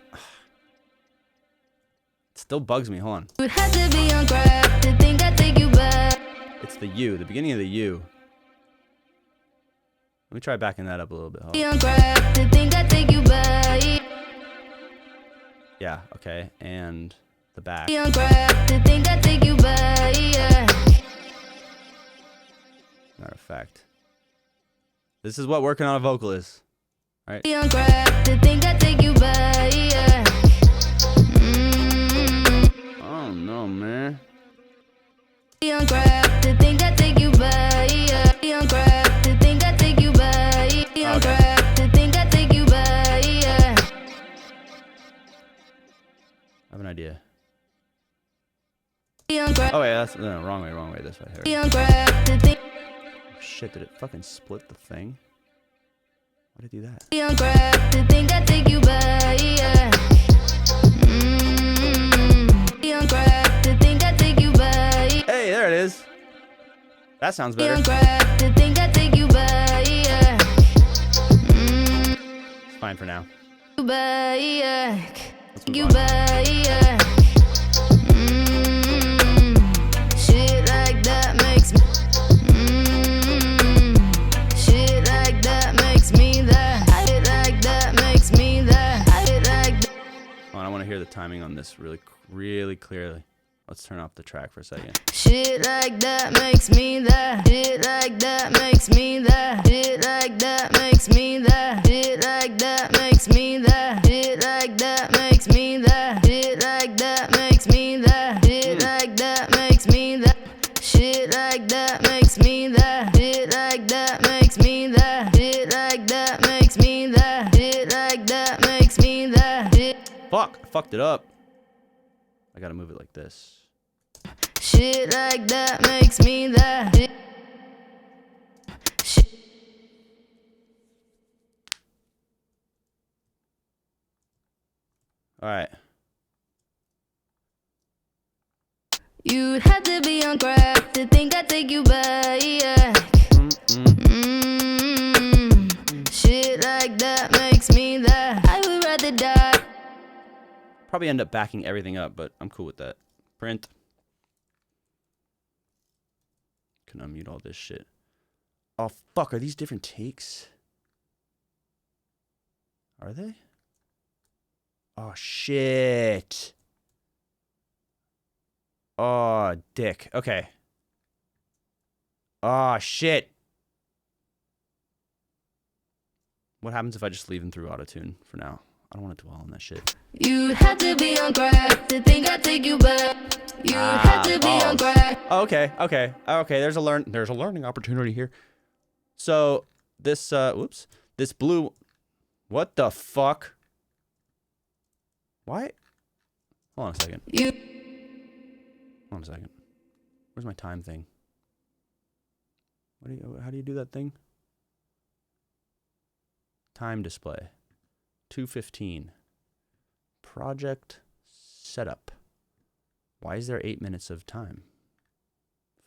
still bugs me. Hold on. You had to be on crack to think I take you back. It's the U, the beginning of the U. Let me try backing that up a little bit. Hold on. On crack to think I take you back. Yeah, okay. And the back. On crack to think I take you back, yeah. Matter of fact. This is what working on a vocal is. All right. On crack to think I take you back, yeah. Oh no, man. On crack to think I take you back, yeah. On crack to think I take you back. On crack to think I take you back, yeah. I have an idea. On crack. Oh wait, that's no, wrong way. This way. Here. On crack to think. Shit, did it fucking split the thing? Why did it do that? On crack to think I take you back, yeah. On crack to think I take you back. Hey, there it is. That sounds better. On crack to think I take you back, yeah. It's fine for now. Back, yeah. Let's move You on. back, yeah. Shit like that makes me. Shit like that makes me that. Shit like that makes me that. Shit like that. Hold on, I want to hear the timing on this really clearly. Let's turn off the track for a second. Shit like that makes me that. Shit like that makes me that. Shit like that makes me that. Shit like that makes me that. Shit like that makes me that. Shit like that makes me that. Shit like that makes me that. Shit like that makes me that. Shit like that makes me that. Shit like that makes me that. Shit like that makes me that. Fuck, I fucked it up. I gotta move it like this. Shit like that makes me that. Shit. All right. You had to be on crack to think I take you back, yeah. Shit like that makes me that. I would rather die. Probably end up backing everything up, but I'm cool with that. Print. Can unmute all this shit. Oh fuck, are these different takes? Are they? Oh shit. Oh dick. Okay. Oh shit. What happens if I just leave them through autotune for now? I don't want to dwell on that shit. You had to be on crack to think I take you back. You had to be on crack. Oh, okay. There's a learning opportunity here. So this this blue, what the fuck? Why? Hold on a second. Hold on a second. Where's my time thing? How do you do that thing? Time display. 2:15. Project setup. Why is there 8 minutes of time?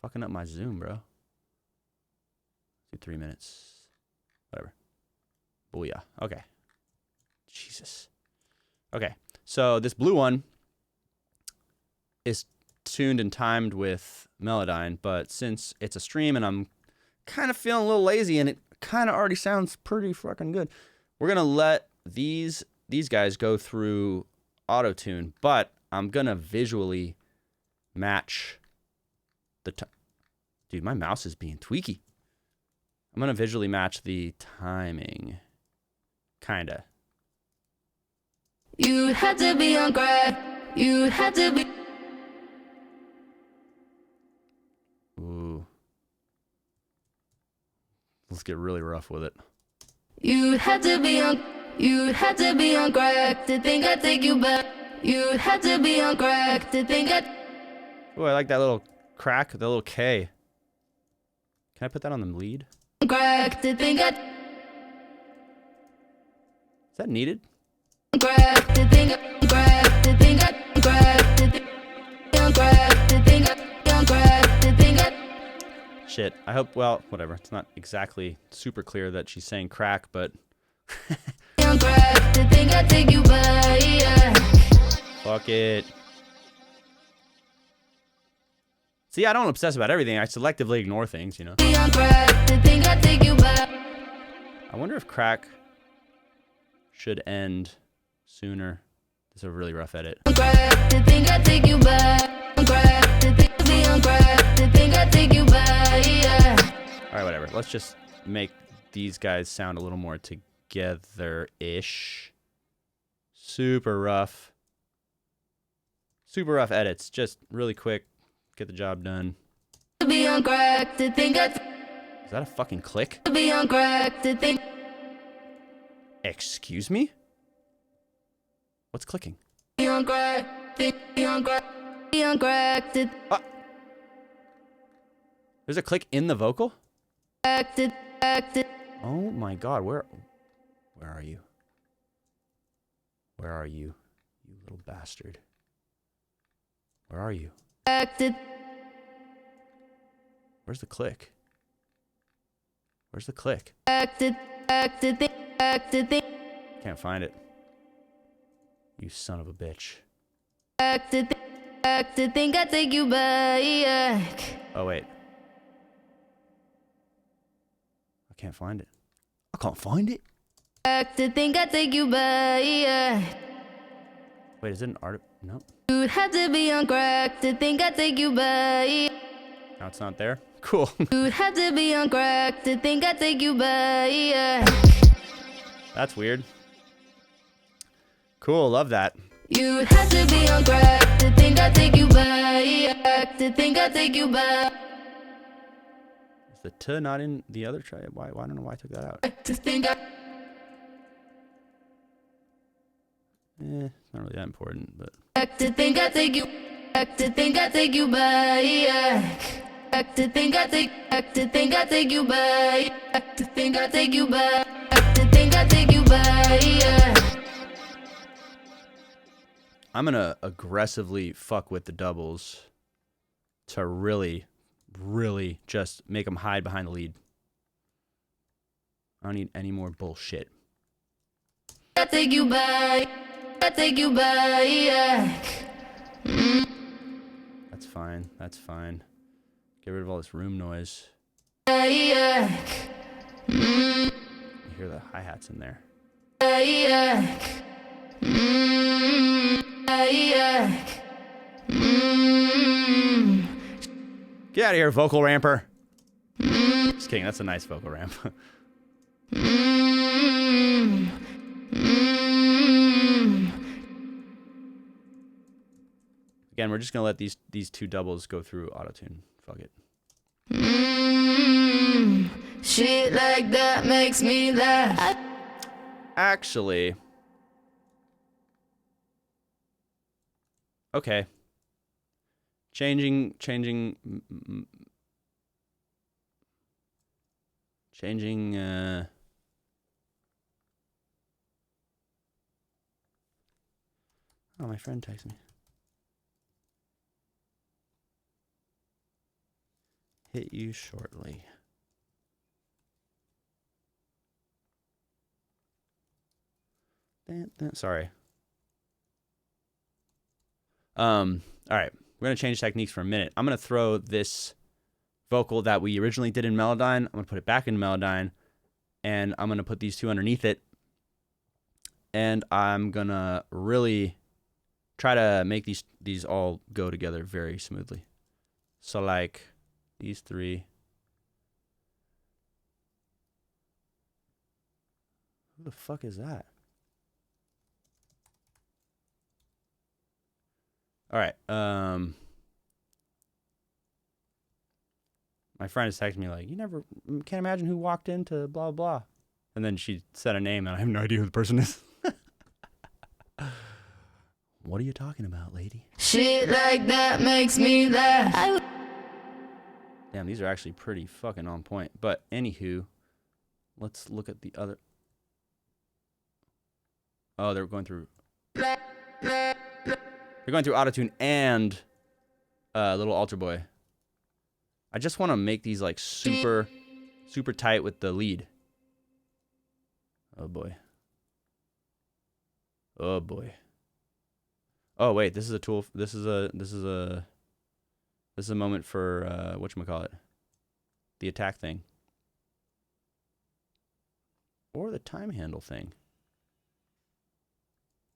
Fucking up my Zoom, bro. Do 3 minutes. Whatever. Booyah. Okay. Jesus. Okay. So this blue one is tuned and timed with Melodyne, but since it's a stream and I'm kind of feeling a little lazy and it kind of already sounds pretty fucking good, we're going to let these guys go through auto-tune, but I'm going to visually match the dude, my mouse is being tweaky. I'm going to visually match the timing. Kinda. You had to be on crack. You had to be. Ooh. Let's get really rough with it. You had to be on. You had to be on crack to think I'd take you back. You had to be on crack to think I'd. Oh, I like that little crack, the little K. Can I put that on the lead? Crack to think I'd. Is that needed? Crack to think I'd. Crack to think I'd. Crack to think I'd. Crack to think I'd. Crack to think I'd. Shit. I hope, well, whatever. It's not exactly super clear that she's saying crack, but. Crack to think I'd take you back. Fuck it. See, I don't obsess about everything. I selectively ignore things, you know. I wonder if crack should end sooner. This is a really rough edit. All right, whatever. Let's just make these guys sound a little more together-ish. Super rough. Super rough edits. Just really quick. Get the job done. Is that a fucking click? Excuse me? What's clicking? Ah. There's a click in the vocal? Oh my god, where are you? Where are you? You little bastard. Where are you? Where's the click? Where's the click? Can't find it. You son of a bitch. Oh wait. I can't find it. I can't find it. Wait, is it an art? No. You had to be on crack to think I'd take you back. No, it's not there. Cool. You had to be on crack to think I'd take you back. That's weird. Cool, love that. You had to be on crack to think I'd take you back. To think I'd take you back. Is the T not in the other track? Why? I don't know why I took that out. To think I. It's not really that important, but. To think I'd take you. To think I'd take you back. To think I'd take. To think I'd take you back. To think I'd take you back. To think I'd take you back. I'm gonna aggressively fuck with the doubles to really, really just make them hide behind the lead. I don't need any more bullshit. I take you back. I take you back. That's fine. That's fine. Get rid of all this room noise. Back. You hear the hi-hats in there. Back. Get out of here, vocal ramper. Just kidding. That's a nice vocal ramp. Again, we're just gonna let these two doubles go through autotune. Fuck it. Shit like that makes me laugh. Actually, okay. Changing. Oh, my friend texted me. Hit you shortly. Sorry. All right. we're going to change techniques for a minute. I'm going to throw this vocal that we originally did in Melodyne. I'm going to put it back in Melodyne, and I'm going to put these two underneath it. And I'm going to really try to make these all go together very smoothly. So like these three. Who the fuck is that? All right. My friend is texting me like, you never can't imagine who walked into blah, blah. And then she said a name and I have no idea who the person is. What are you talking about, lady? Shit like that makes me laugh. Damn, these are actually pretty fucking on point. But anywho, let's look at the other. Oh, they're going through. They're going through Autotune and Little Altar Boy. I just want to make these like super tight with the lead. Oh boy. Oh boy. Oh wait, this is a tool. This is a moment for whatchamacallit? The attack thing. Or the time handle thing.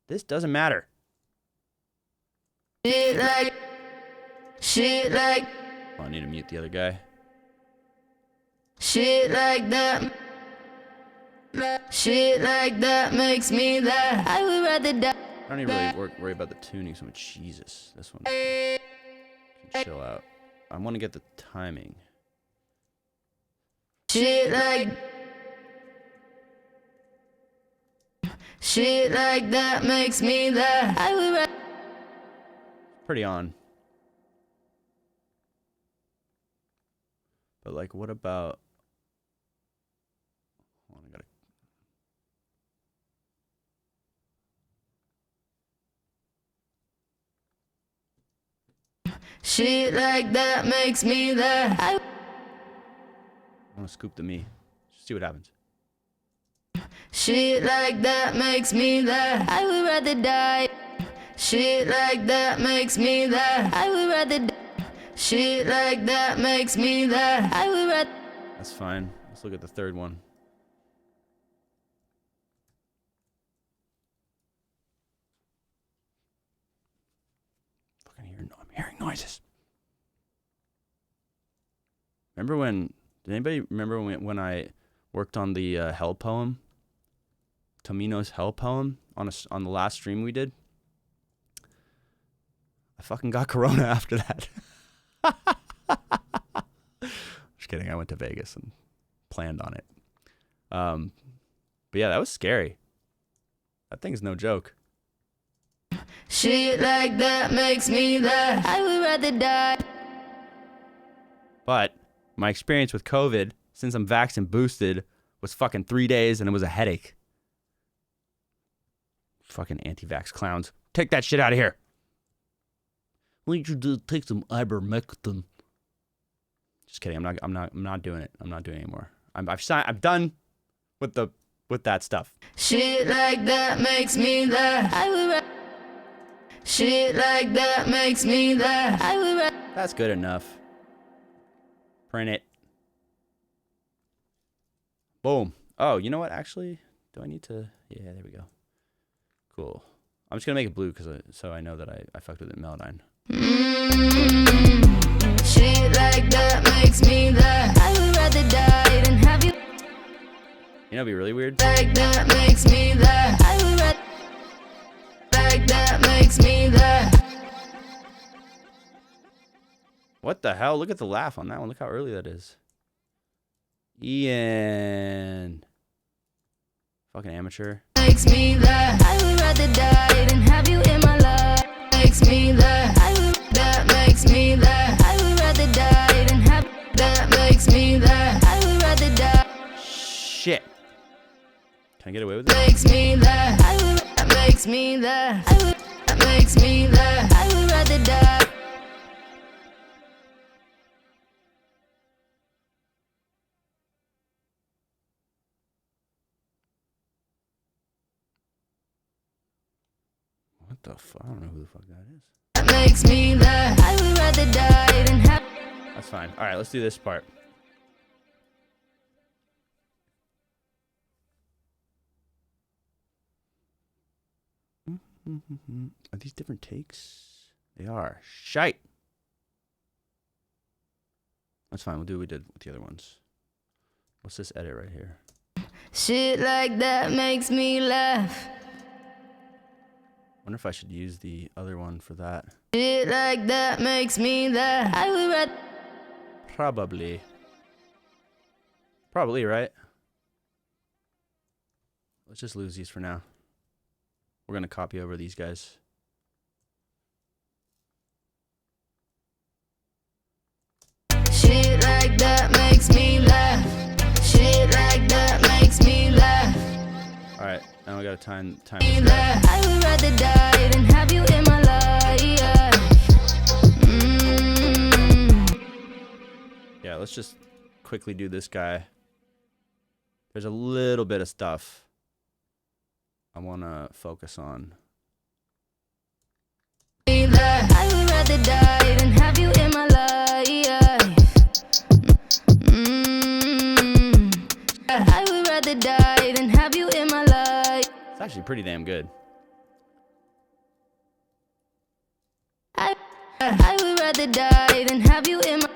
This doesn't matter. Shit like. Oh, I need to mute the other guy. Shit like that. Shit like that makes me laugh. I would rather die. I don't even really worry about the tuning so much. Jesus, this one can chill out. I want to get the timing. Shit like that makes me laugh. I would rather. Pretty on. But like, what about? Hold on, I gotta. Shit like that makes me laugh. I want to scoop the me. Just see what happens. Shit like that makes me laugh. I would rather die. Shit like that makes me laugh. I would rather die. Shit like that makes me laugh. I would rather. That's fine. Let's look at the third one. Fucking I'm hearing noises. Remember when? Did anybody remember when I worked on the Hell poem? Tomino's Hell poem on the last stream we did? I fucking got corona after that. Just kidding. I went to Vegas and planned on it. But yeah, that was scary. That thing's no joke. Shit like that makes me laugh. I would rather die. But my experience with COVID, since I'm vaxxed and boosted, was fucking 3 days and it was a headache. Fucking anti-vax clowns. Take that shit out of here. Why don't you just take some ivermectin? Just kidding. I'm not doing it. I'm not doing it anymore. I'm done with that stuff. Shit like that makes me laugh. I would shit like that makes me laugh. I would That's good enough. Print it. Boom. Oh, you know what? Actually, do I need to? Yeah, there we go. Cool. I'm just gonna make it blue so I know that I fucked with it in Melodyne. Shit like that makes me laugh. I would rather die than have you. You know, it'd be really weird. Like that makes me laugh. I would rather. Like that makes me laugh. What the hell? Look at the laugh on that one. Look how early that is. Ian. Fucking amateur. Makes me laugh. I would rather die than have you in my life. Makes me laugh. That makes me laugh. I would rather die than have. That makes me laugh. I would rather die. Shit. Can I get away with it? Makes me laugh. That makes me laugh. That makes me laugh. I would rather die. What the fuck? I don't know who the fuck that is. That makes me laugh. I would rather die than have. That's fine. All right, let's do this part. Are these different takes? They are. Shite. That's fine. We'll do what we did with the other ones. What's this edit right here? Shit like that makes me laugh. Wonder if I should use the other one for that. Shit like that makes me laugh. I would rather. Probably. Probably, right? Let's just lose these for now. We're gonna copy over these guys. Shit like that makes me laugh. Shit like that makes me laugh. All right, now we gotta time this guy. I would rather die than have you in my life. Yeah, let's just quickly do this guy. There's a little bit of stuff I wanna focus on. I would rather die than have you in my life. I would rather die than have you in my life. It's actually pretty damn good. I would rather die than have you in my.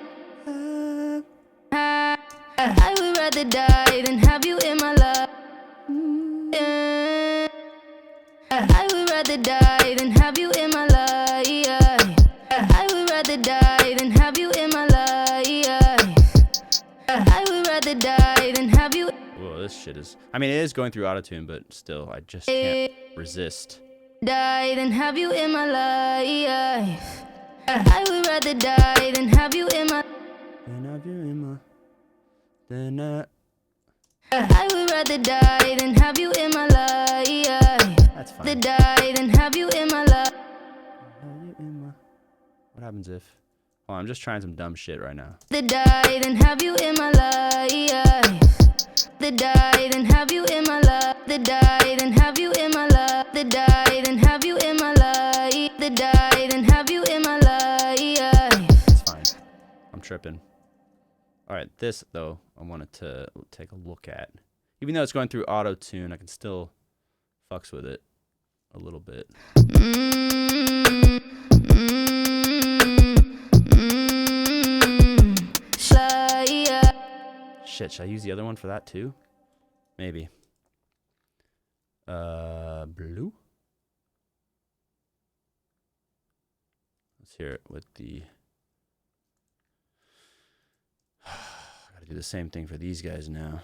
I would rather die than have you in my life. I would rather die than have you in my life. I would rather die than have you in my life. I would rather die than have you. Whoa, this shit is... I mean, it is going through autotune, but still, I just can't resist. Die than have you in my life. I would rather die than have you in my. Then have you in my... Then I would rather die than have you in my life. That's fine. The die than have you in my life. Have you in my... What happens if... Oh, I'm just trying some dumb shit right now. The die then have you in my life. The die then have you in my life. The die then have you in my life. The die then have you in my life. The die then have you in my life. It's fine. I'm tripping. All right, this though, I wanted to take a look at. Even though it's going through auto tune, I can still fucks with it a little bit. Shit, should I use the other one for that too? Maybe. Blue? Let's hear it with the... Gotta do the same thing for these guys now.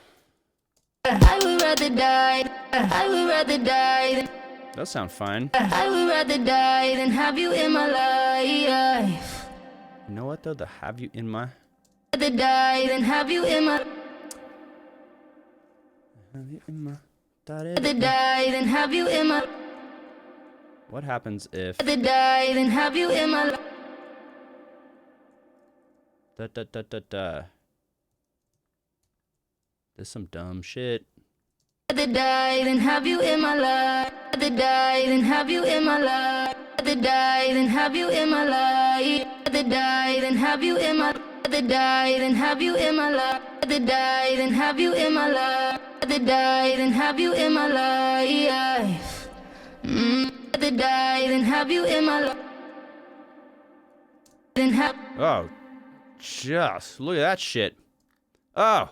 I would rather die. I would rather die. Those sound fine. I would rather die than have you in my life. You know what though? The have you in my... Rather die than have you in my. Have you in my... Rather die than have you in my. What happens if... Rather die than have you in my. Da da da da da. There's some dumb shit. Rather die than have you in my life. Rather die than have you in my life. Rather die than have you in my life. Rather die than have you in my. Rather die than have you in my life. Rather die than have you in my life. Rather die than have you in my life. Rather die than have you in my life. Than have. Oh, just look at that shit. Oh.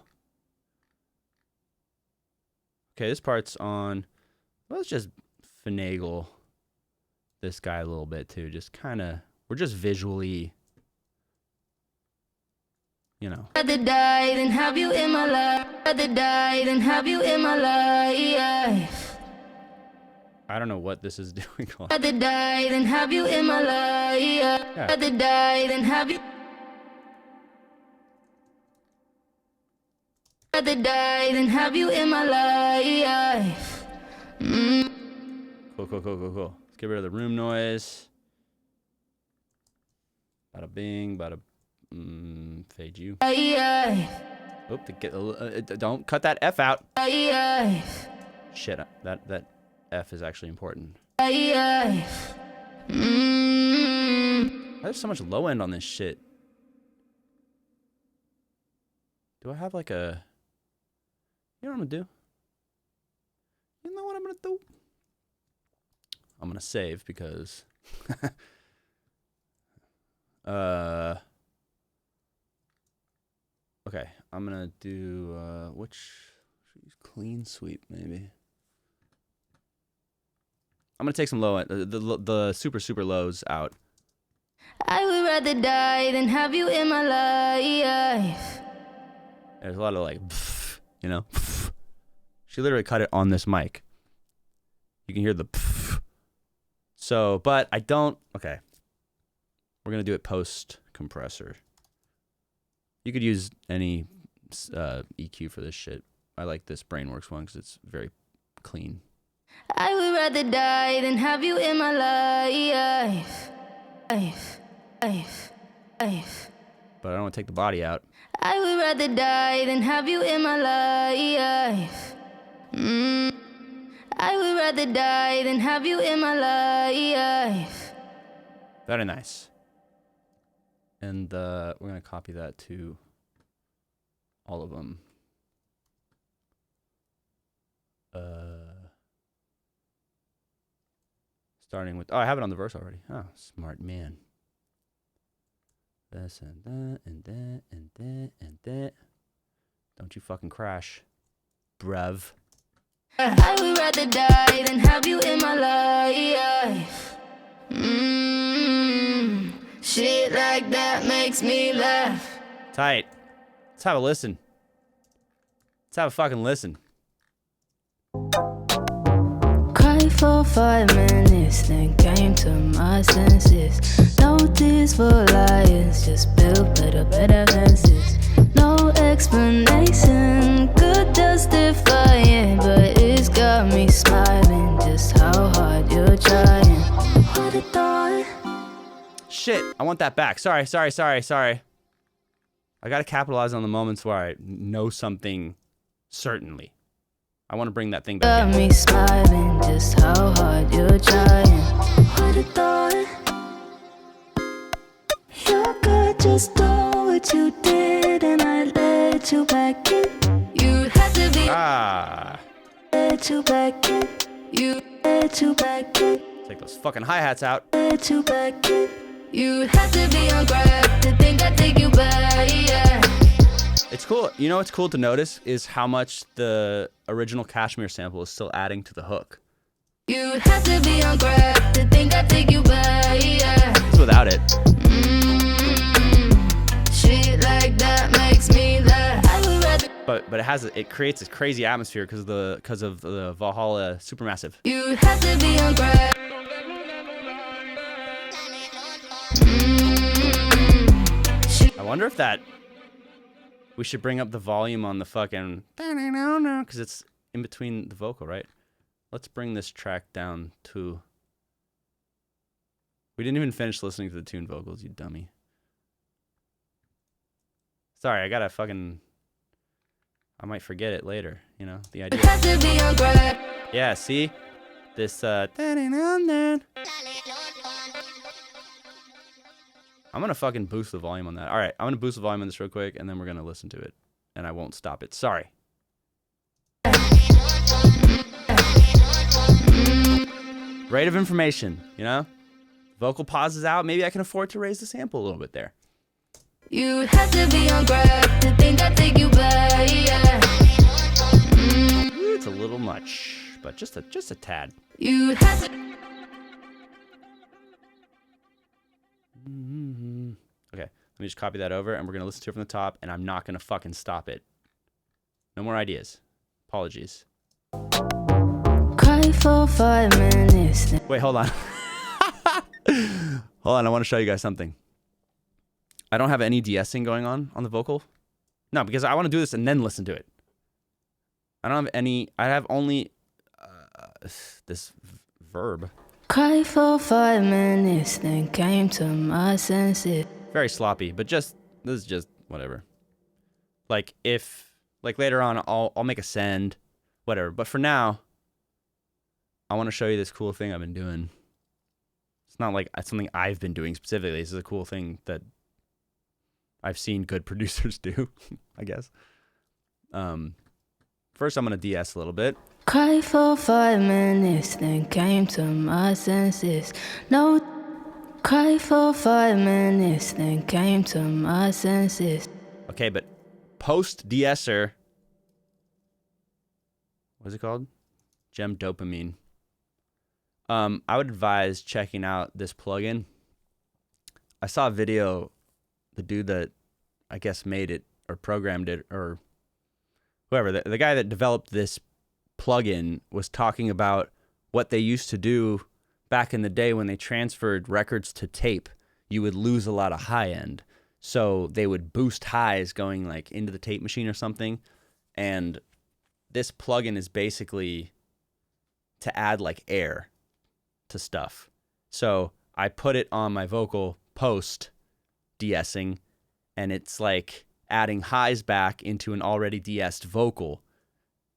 Okay, this part's on. Let's just finagle this guy a little bit too. Just kind of, we're just visually, you know. Rather die than have you in my life. Rather die than have you in my life. I don't know what this is doing. Rather die than have you in my life. Yeah. Rather die than have you. Rather die than have you in my life. Cool, cool, cool, cool, cool. Let's get rid of the room noise. Bada bing, bada fade you. Oop, don't cut that F out. Shit, that F is actually important. Rather There's so much low end on this shit. Do I have like a... You know what I'm gonna do? You know what I'm gonna do? I'm gonna save because... Okay, I'm gonna do, clean sweep, maybe. I'm gonna take some low end, the super lows out. I would rather die than have you in my life. There's a lot of like, you know? She literally cut it on this mic. You can hear the So, but I don't, okay. We're gonna do it post compressor. You could use any EQ for this shit. I like this Brainworks one because it's very clean. I would rather die than have you in my life. But I don't want to take the body out. I would rather die than have you in my life. I would rather die than have you in my life. Very nice. And we're going to copy that to all of them. Starting with... Oh, I have it on the verse already. Oh, smart man. This and that and that and that and that. Don't you fucking crash, bruv. I would rather die than have you in my life. Shit like that makes me laugh. Tight. Let's have a listen. Let's have a fucking listen. Cried for 5 minutes, then came to my senses. No tears for liars, just build better fences. No explanation could justify it, but it's got me smiling just how hard you're trying. What a thought. Shit, I want that back. Sorry. I gotta capitalize on the moments where I know something certainly. I want to bring that thing back. Got me smiling just how hard you're trying. What a thought. You could just do what you did and I let you back in. You had to be let you back in. You let you back in. Take those fucking hi-hats out. Let you back in. You had to be on grab to think I'd take you back, yeah. It's cool. You know what's cool to notice is how much the original Kashmir sample is still adding to the hook. You had to be on grab to think I'd take you back, yeah. It's without it. Shit like that makes me laugh. I would rather. But it creates this crazy atmosphere because of the Valhalla Supermassive. You had to be on grab. I wonder if that. We should bring up the volume on the fucking... Because it's in between the vocal, right? Let's bring this track down to... We didn't even finish listening to the tune vocals, you dummy. Sorry, I gotta fucking... I might forget it later, you know? The idea... Yeah, see? This, I'm gonna fucking boost the volume on that. All right, I'm gonna boost the volume on this real quick, and then we're gonna listen to it, and I won't stop it. Sorry. Rate of information, you know? Vocal pauses out. Maybe I can afford to raise the sample a little bit there. You have to be on grab to think I'd take you back, yeah. It's a little much, but just a tad. You have to. Okay, let me just copy that over, and we're gonna listen to it from the top, and I'm not gonna fucking stop it. No more ideas. Apologies. Cry for 5 minutes. Wait, hold on. Hold on, I want to show you guys something. I don't have any de-essing going on the vocal. No, because I want to do this and then listen to it. I don't have any. I have only this verb. Cry for 5 minutes, then came to my senses. Very sloppy, but this is just whatever. Like later on, I'll make a send, whatever. But for now, I want to show you this cool thing I've been doing. It's not like it's something I've been doing specifically. This is a cool thing that I've seen good producers do, I guess. First, I'm going to DS a little bit. Cried for 5 minutes, then came to my senses. No, cried for 5 minutes, then came to my senses. Okay, but post DSer, what's it called? Gem dopamine. I would advise checking out this plugin. I saw a video, the dude that I guess made it or programmed it or whoever, the guy that developed this plugin was talking about what they used to do back in the day when they transferred records to tape. You would lose a lot of high end. So they would boost highs going like into the tape machine or something. And this plugin is basically to add like air to stuff. So I put it on my vocal post de-essing, and it's like adding highs back into an already de-essed vocal.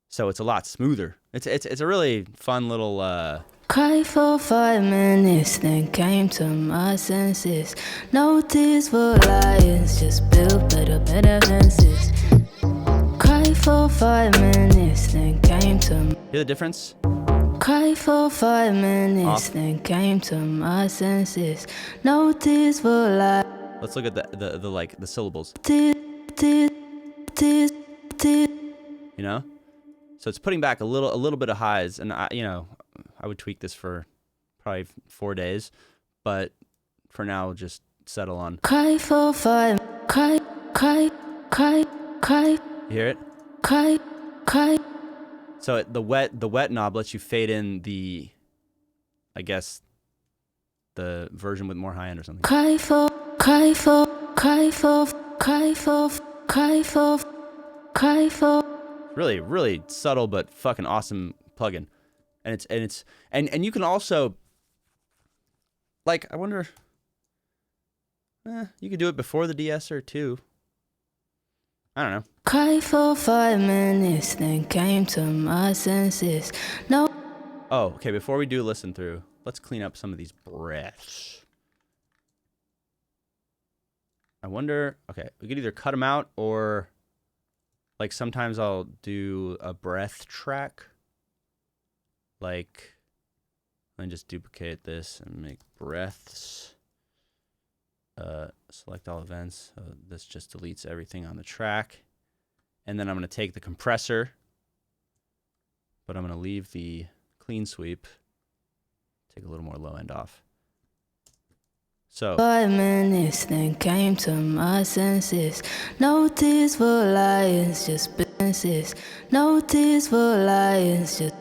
So it's a lot smoother. It's a really fun little Cried for 5 minutes, then came to my senses. No tears for lions, just build better fences. Cried for 5 minutes, then came to. Hear the difference? Cried for 5 minutes, Off. then came to my senses. No tears for lions. Let's look at the like the syllables. Tears, tears, tears, tears. You know? So it's putting back a little bit of highs, and I would tweak this for probably 4 days, but for now, just settle on. Cry for 5, cry, cry, cry, cry. You hear it? Cry, cry. So the wet knob lets you fade in the, I guess, the version with more high end or something. Cry for, cry for, cry for, cry for, cry for, cry for. Really, really subtle but fucking awesome plugin. And you can also, like, I wonder, you could do it before the de-esser too. I don't know. Cry for 5 minutes, then came to my senses. No. Oh, okay, before we do listen through, let's clean up some of these breaths. I wonder, okay, we could either cut them out or, like, sometimes I'll do a breath track. Like, let me just duplicate this and make breaths. Select all events. So this just deletes everything on the track. And then I'm going to take the compressor, but I'm going to leave the clean sweep. Take a little more low end off. So 5 minutes, then came to my senses. No tears for lions, just businesses. No tears for lions, just.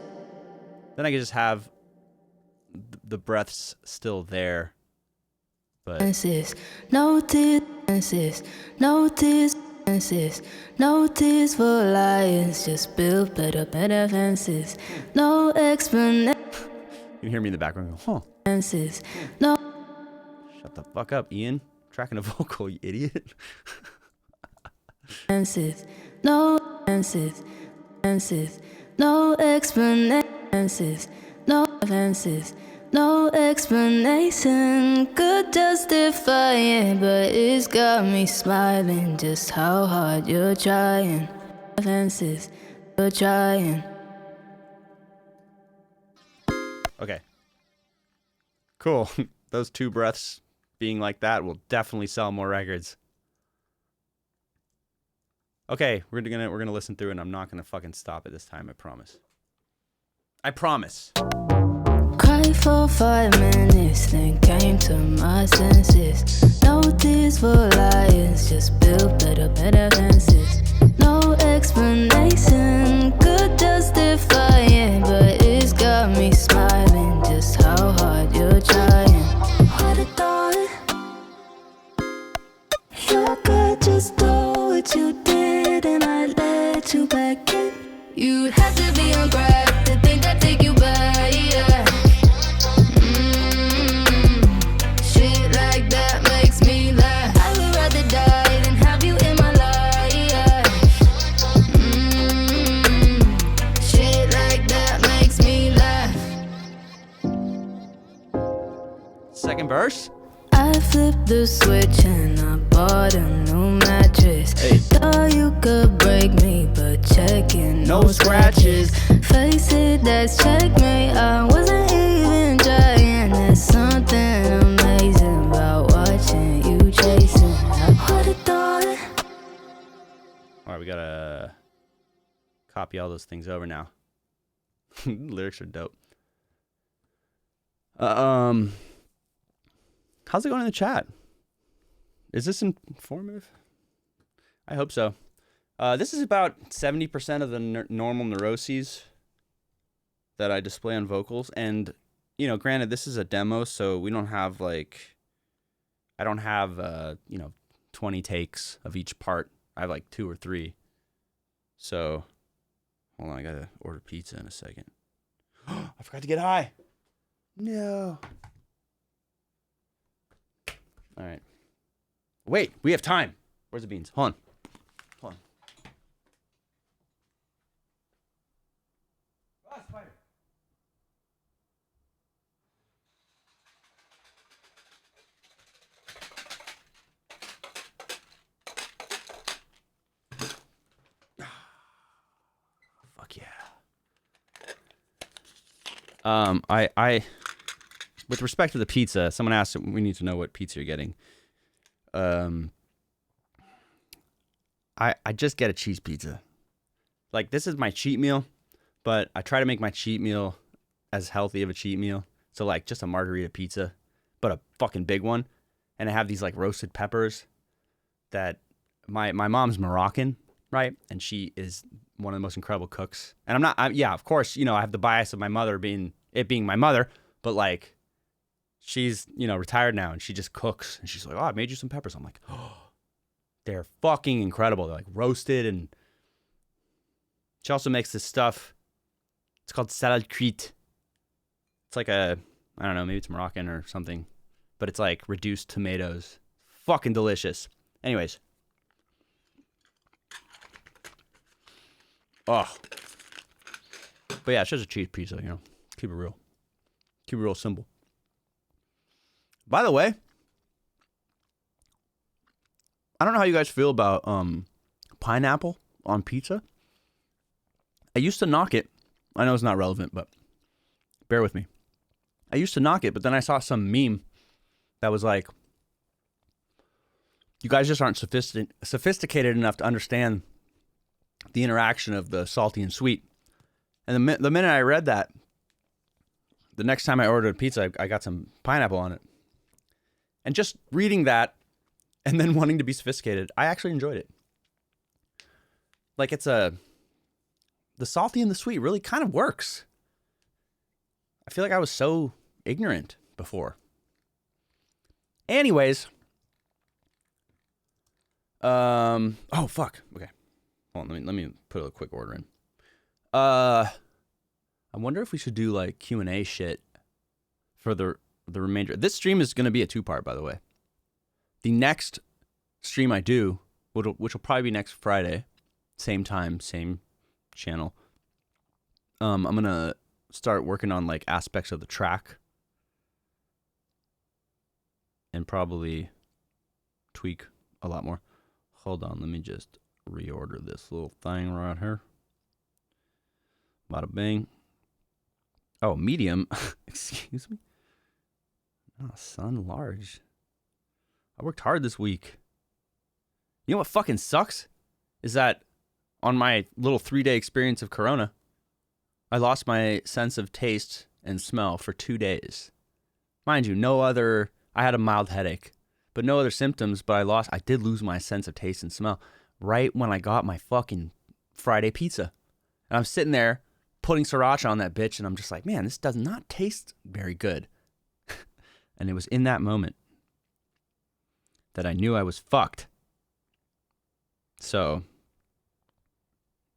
then I can just have the breaths still there. But No tears, no tears, no tears for lions, just build better fences. No explanation. you can hear me in the background go, No. shut the fuck up, Ian. Tracking a vocal, you idiot. Fences, no fences, no explanations, no fences, no explanation could justify it, but it's got me smiling just how hard you're trying. Fences, you're trying. Okay. Cool. Those two breaths being like that will definitely sell more records. Okay, we're gonna listen through, and I'm not gonna fucking stop it this time. I promise. I promise. Cry for 5 minutes, then came to my senses. No tears for lions, just build better fences. No explanation could justify it, but it's got me smiling just how hard you're trying. What a thought. You could just do what you did, and I let you back in. You'd have to be on crack to think I'd take you back, yeah. Shit like that makes me laugh. I would rather die than have you in my life. verse? I flipped the switch and I bought a new mattress. Hey. Thought you could break me, but checking No scratches. Face it, that's checkmate. I wasn't even trying. There's something amazing about watching you chasing. I would've thought. All right, we gotta copy all those things over now. Lyrics are dope. How's it going in the chat? Is this informative? I hope so. This is about 70% of the normal neuroses that I display on vocals. And, you know, granted, this is a demo, so we don't have, like, I don't have, 20 takes of each part. I have, like, 2 or 3. So, hold on, I gotta order pizza in a second. I forgot to get high. No. All right. Wait, we have time. Where's the beans? Hold on. Ah, spider. Fuck yeah. I with respect to the pizza, someone asked, we need to know what pizza you're getting. I just get a cheese pizza. Like, this is my cheat meal, but I try to make my cheat meal as healthy of a cheat meal. So, like, just a margarita pizza, but a fucking big one. And I have these, like, roasted peppers that my mom's Moroccan, right? And she is one of the most incredible cooks. And yeah, of course, you know, I have the bias of my mother being my mother, but, like, she's, you know, retired now, and she just cooks. And she's like, oh, I made you some peppers. I'm like, oh, they're fucking incredible. They're, like, roasted. And she also makes this stuff. It's called salad cuite. It's like I don't know, maybe it's Moroccan or something. But it's, like, reduced tomatoes. Fucking delicious. Anyways. Oh. But yeah, it's just a cheese pizza, you know. Keep it real. Keep it real simple. By the way, I don't know how you guys feel about pineapple on pizza. I used to knock it. I know it's not relevant, but bear with me. I used to knock it, but then I saw some meme that was like, you guys just aren't sophisticated enough to understand the interaction of the salty and sweet. And the minute I read that, the next time I ordered a pizza, I got some pineapple on it. And just reading that and then wanting to be sophisticated, I actually enjoyed it. Like, the salty and the sweet really kind of works. I feel like I was so ignorant before. Anyways. Oh, fuck. Okay. Hold on, let me put a quick order in. I wonder if we should do, like, Q&A shit for the remainder. This stream is going to be a 2-part, by the way. The next stream I do, which will probably be next Friday, same time, same channel. I'm going to start working on, like, aspects of the track and probably tweak a lot more. Hold on, let me just reorder this little thing right here. Bada bing. Oh, medium. Excuse me. Oh, son, large. I worked hard this week. You know what fucking sucks? Is that on my little 3-day experience of Corona, I lost my sense of taste and smell for 2 days. Mind you, I had a mild headache, but no other symptoms, but I did lose my sense of taste and smell right when I got my fucking Friday pizza. And I'm sitting there putting sriracha on that bitch, and I'm just like, man, this does not taste very good. And it was in that moment that I knew I was fucked. So,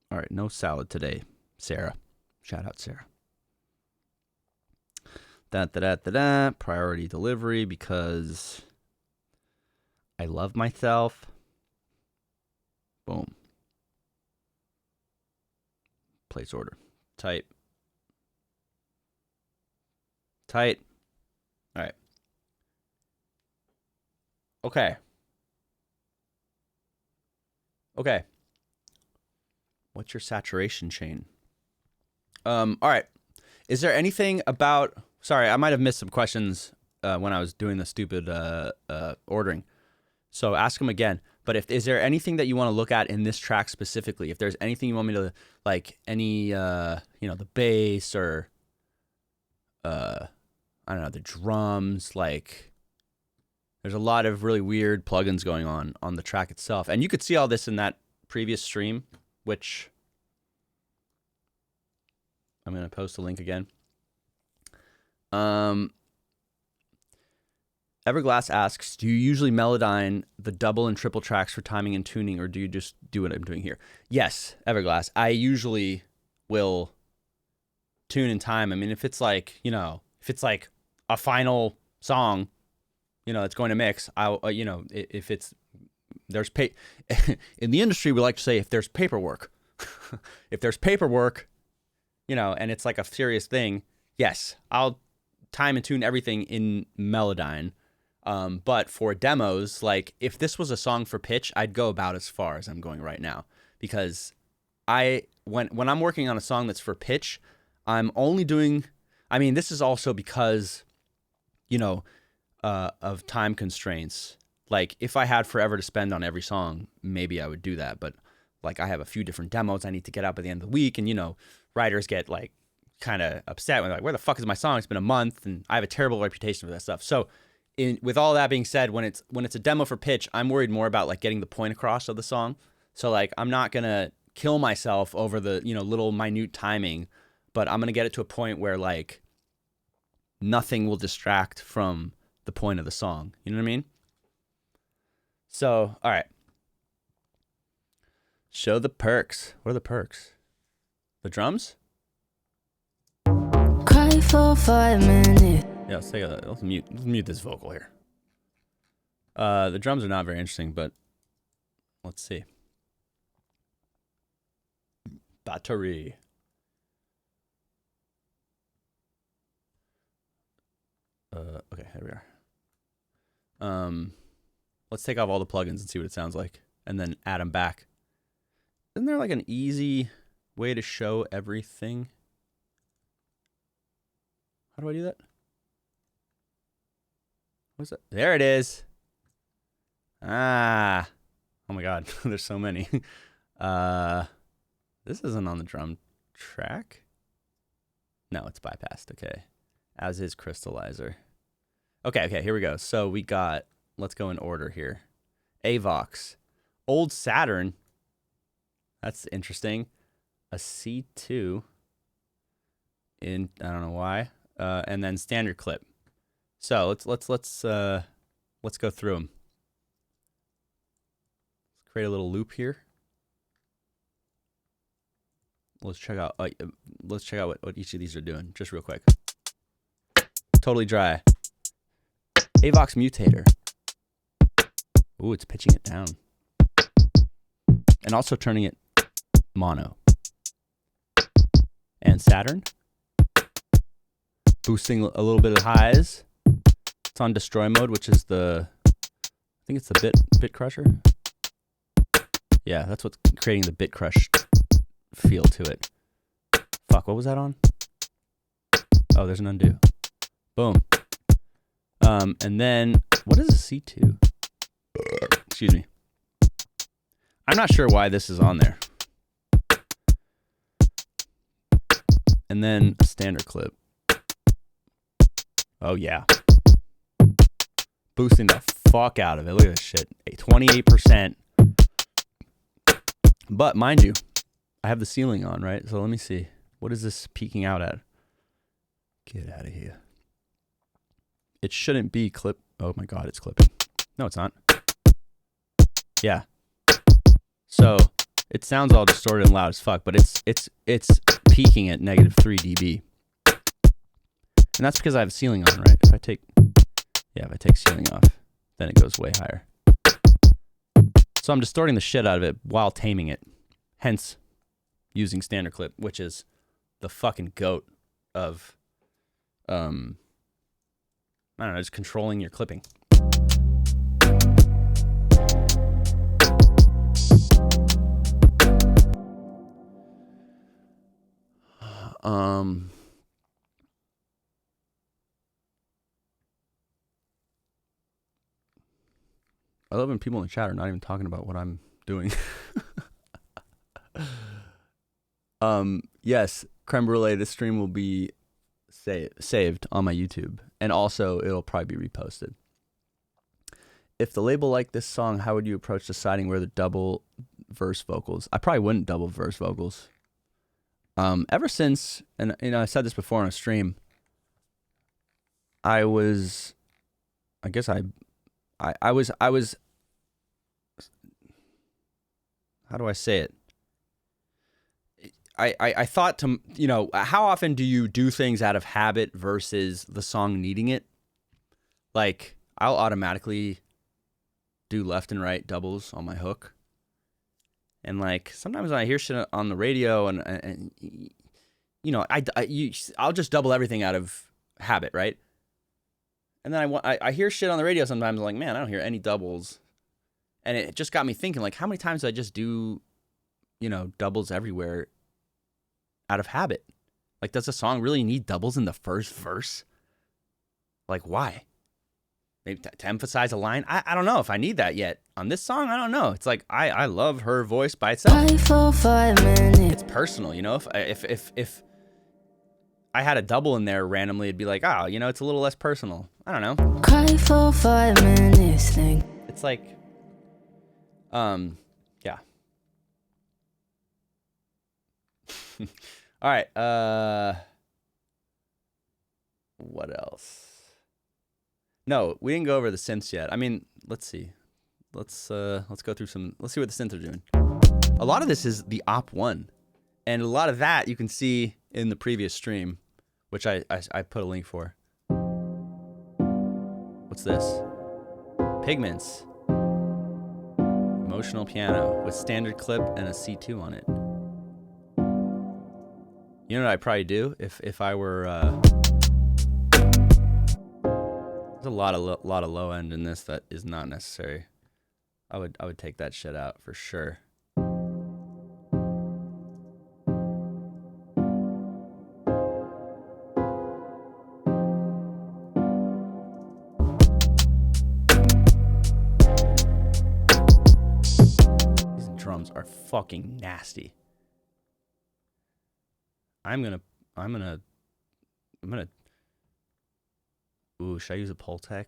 all right, no salad today, Sarah. Shout out, Sarah. Priority delivery because I love myself. Boom. Place order. Tight. All right. Okay. Okay. What's your saturation chain? All right. Is there anything about... Sorry, I might have missed some questions when I was doing the stupid ordering. So ask them again. But is there anything that you want to look at in this track specifically? If there's anything you want me to, like, any, the bass or, I don't know, the drums, like, there's a lot of really weird plugins going on the track itself. And you could see all this in that previous stream, which I'm going to post a link again. Everglass asks, do you usually melodyne the double and triple tracks for timing and tuning, or do you just do what I'm doing here? Yes, Everglass. I usually will tune and time. I mean, if it's like, if it's like a final song, it's going to mix, if it's, in the industry, we like to say if there's paperwork, and it's like a serious thing, yes, I'll time and tune everything in Melodyne. But for demos, like if this was a song for pitch, I'd go about as far as I'm going right now, because when I'm working on a song that's for pitch, I'm only doing, this is also because, of time constraints. Like if I had forever to spend on every song, maybe I would do that. But like I have a few different demos I need to get up at the end of the week, and writers get like kind of upset when they're like, where the fuck is my song? It's been a month, and I have a terrible reputation for that stuff. So with all that being said, when it's a demo for pitch, I'm worried more about like getting the point across of the song. So like I'm not gonna kill myself over the little minute timing, but I'm gonna get it to a point where like nothing will distract from the point of the song. You know what I mean? So all right, show the perks. What are the perks? The drums? Cry for 5 minutes. Yeah, let's mute this vocal here. The drums are not very interesting, but let's see. Battery. Okay, here we are. Let's take off all the plugins and see what it sounds like, and then add them back. Isn't there like an easy way to show everything? How do I do that? What's that? There it is. Ah. Oh my God. There's so many. This isn't on the drum track. No, it's bypassed. Okay. As is Crystallizer. Okay, here we go. So we got, let's go in order here. Avox. Old Saturn. That's interesting. A C2. I don't know why. And then standard clip. So let's go through them. Let's create a little loop here. Let's check out what each of these are doing, just real quick. Totally dry. Avox mutator. Ooh, it's pitching it down. And also turning it mono. And Saturn. Boosting a little bit of highs. It's on destroy mode, which is I think it's the bit crusher. Yeah, that's what's creating the bit crush feel to it. Fuck, what was that on? Oh, there's an undo. Boom. And then what is a C2? Excuse me. I'm not sure why this is on there. And then a standard clip. Oh yeah. Boosting the fuck out of it. Look at this shit. 28%. But mind you, I have the ceiling on, right? So let me see. What is this peaking out at? Get out of here. It shouldn't be clip. Oh my God, it's clipping. No, it's not. Yeah. So it sounds all distorted and loud as fuck, but it's peaking at -3 dB. And that's because I have ceiling on, right? If I take ceiling off, then it goes way higher. So I'm distorting the shit out of it while taming it. Hence, using standard clip, which is the fucking goat of, I don't know, just controlling your clipping. I love when people in the chat are not even talking about what I'm doing. Yes, creme brulee. This stream will be saved on my YouTube, and also it'll probably be reposted. If the label liked this song, how would you approach deciding where the double verse vocals? I probably wouldn't double verse vocals. Ever since, and I said this before on a stream, I was how do I say it? I thought to, how often do you do things out of habit versus the song needing it? Like, I'll automatically do left and right doubles on my hook. And like, sometimes when I hear shit on the radio and I'll just double everything out of habit, right? And then I hear shit on the radio sometimes, I'm like, man, I don't hear any doubles. And it just got me thinking, like, how many times do I just do, doubles everywhere out of habit? Like, does a song really need doubles in the first verse? Like, why? Maybe to emphasize a line? I don't know if I need that yet. On this song, I don't know. It's like, I love her voice by itself. Cry for 5 minutes. It's personal, if I had a double in there randomly, it'd be like, it's a little less personal. I don't know. Cry for 5 minutes. Think. It's like, yeah. All right. What else? No, we didn't go over the synths yet. I mean, let's see. Let's go through some. Let's see what the synths are doing. A lot of this is the op1, and a lot of that you can see in the previous stream, which I put a link for. What's this? Pigments. Emotional piano with standard clip and a C2 on it. You know what I'd probably do if I were. There's a lot of low end in this that is not necessary. I would take that shit out for sure. These drums are fucking nasty. I'm gonna. Ooh, should I use a Pultec?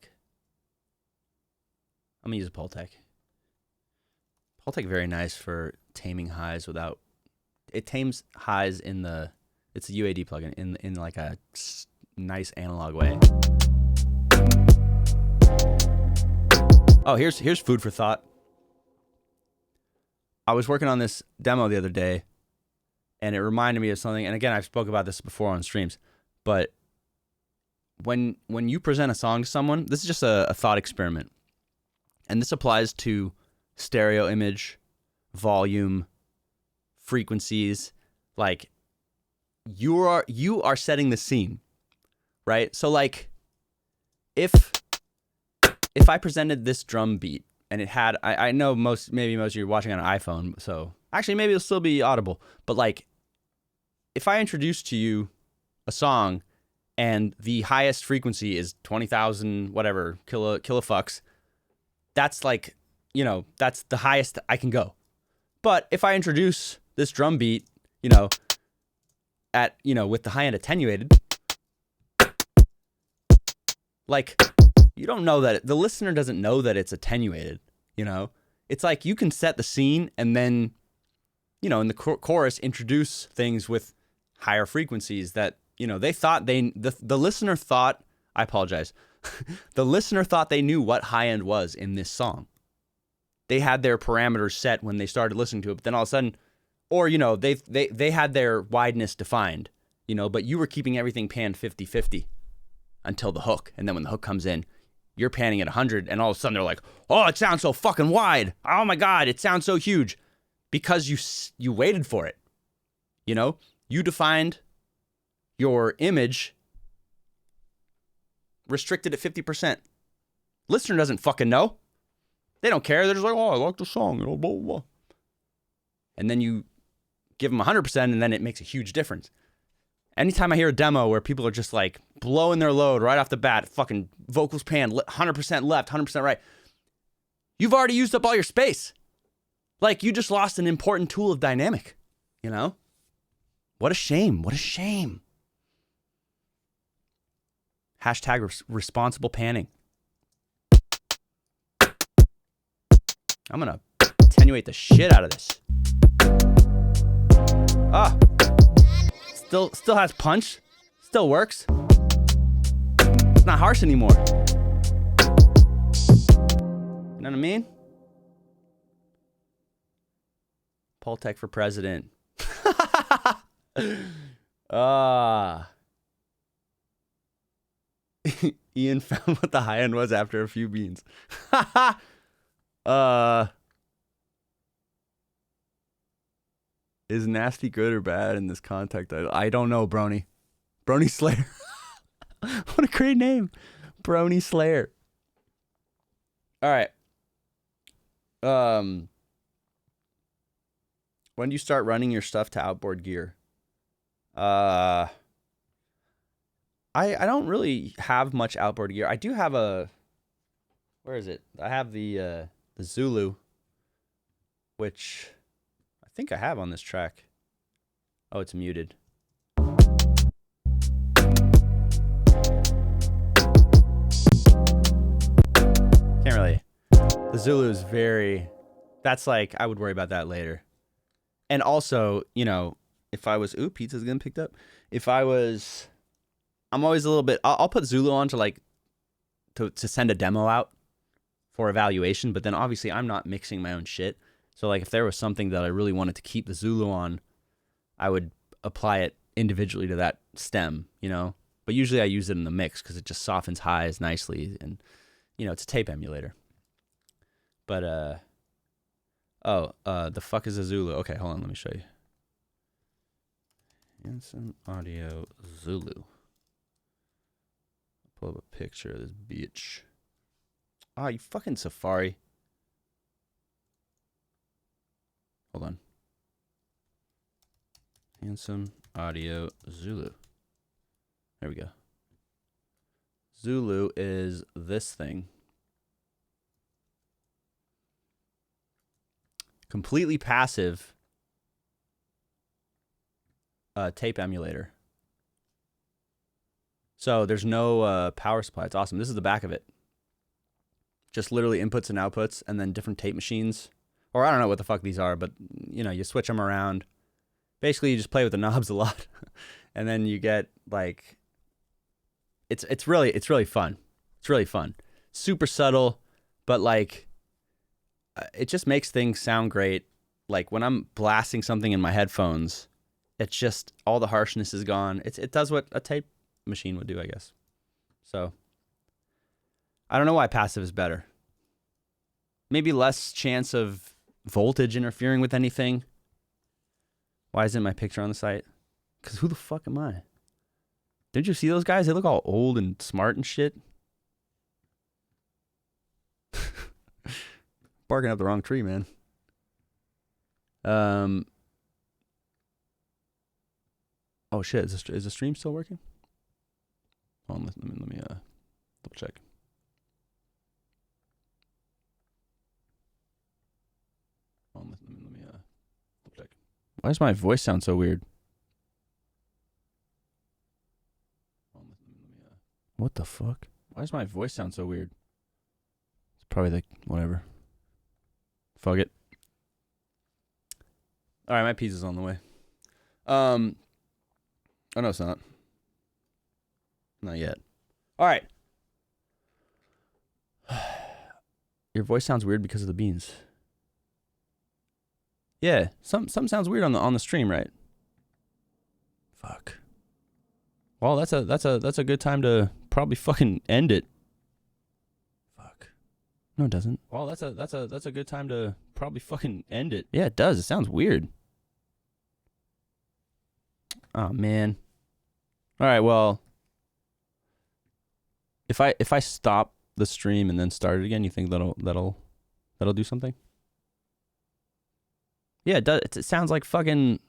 I'm gonna use a Pultec. Pultec very nice for taming highs without. It tames highs in the. It's a UAD plugin in like a nice analog way. Oh, here's food for thought. I was working on this demo the other day, and it reminded me of something. And again, I've spoke about this before on streams, but when you present a song to someone, this is just a thought experiment, and this applies to stereo image, volume, frequencies. Like, you are setting the scene, right? So like, if I presented this drum beat and it had, I know most of you are watching on an iPhone, so actually maybe it'll still be audible, but like, if I introduce to you a song and the highest frequency is 20,000 whatever kilofucks, that's like, that's the highest I can go. But if I introduce this drum beat, at with the high end attenuated, like, you don't know that the listener doesn't know that it's attenuated. It's like you can set the scene and then, in the chorus introduce things with higher frequencies that. They thought the listener thought, I apologize. The listener thought they knew what high end was in this song. They had their parameters set when they started listening to it, but then all of a sudden, or, they had their wideness defined, but you were keeping everything panned 50-50 until the hook. And then when the hook comes in, you're panning at 100, and all of a sudden they're like, oh, it sounds so fucking wide. Oh my God, it sounds so huge. Because you waited for it. You defined your image restricted at 50%. Listener doesn't fucking know. They don't care. They're just like, oh, I like the song, blah, blah, blah. And then you give them 100%, and then it makes a huge difference. Anytime I hear a demo where people are just like blowing their load right off the bat, fucking vocals pan 100% left, 100% right, you've already used up all your space. Like, you just lost an important tool of dynamic, you know? What a shame. What a shame. Hashtag responsible panning. I'm going to attenuate the shit out of this. Ah. Still has punch. Still works. It's not harsh anymore. You know what I mean? Poltech for president. Ian found what the high end was after a few beans. Is nasty good or bad in this context? I don't know, Brony. Brony Slayer. What a great name. Brony Slayer. All right. When do you start running your stuff to outboard gear? I don't really have much outboard gear. I do have a, where is it? I have the Zulu, which I think I have on this track. Oh, it's muted. Can't really. The Zulu is very, that's like, I would worry about that later. And also, you know, if I was, ooh, pizza's getting picked up. If I was, I'm always a little bit, I'll put Zulu on to like, to send a demo out for evaluation, but then obviously I'm not mixing my own shit. So like if there was something that I really wanted to keep the Zulu on, I would apply it individually to that stem, you know? But usually I use it in the mix because it just softens highs nicely and, you know, it's a tape emulator. But, the fuck is a Zulu? Okay, hold on, let me show you. Instant audio Zulu. Pull up a picture of this bitch. Ah, you fucking Safari. Hold on. Handsome audio Zulu. There we go. Zulu is this thing. Completely passive tape emulator. So there's no power supply. It's awesome. This is the back of it. Just literally inputs and outputs and then different tape machines. Or I don't know what the fuck these are, but you know, you switch them around. Basically, you just play with the knobs a lot. And then you get like it's really fun. It's really fun. Super subtle, but like it just makes things sound great. Like when I'm blasting something in my headphones, it's just all the harshness is gone. It does what a tape machine would do, I guess. So I don't know why passive is better. Maybe less chance of voltage interfering with anything. Why isn't my picture on the site? Because who the fuck am I? Didn't you see those guys? They look all old and smart and shit. Barking up the wrong tree, man. Oh shit! Is the stream still working? Hold on, let me double check. Hold on, let me double check. Why does my voice sound so weird? What the fuck? Why does my voice sound so weird? It's probably like whatever. Fuck it. All right, my pizza's on the way. Oh no, it's not. Not yet. All right. Your voice sounds weird because of the beans. Yeah, some sounds weird on the stream, right? Fuck. Well, that's a good time to probably fucking end it. Fuck. No, it doesn't. Well, that's a good time to probably fucking end it. Yeah, it does. It sounds weird. Oh man. All right, well, if I stop the stream and then start it again, you think that'll do something? Yeah, it does. It sounds like fucking.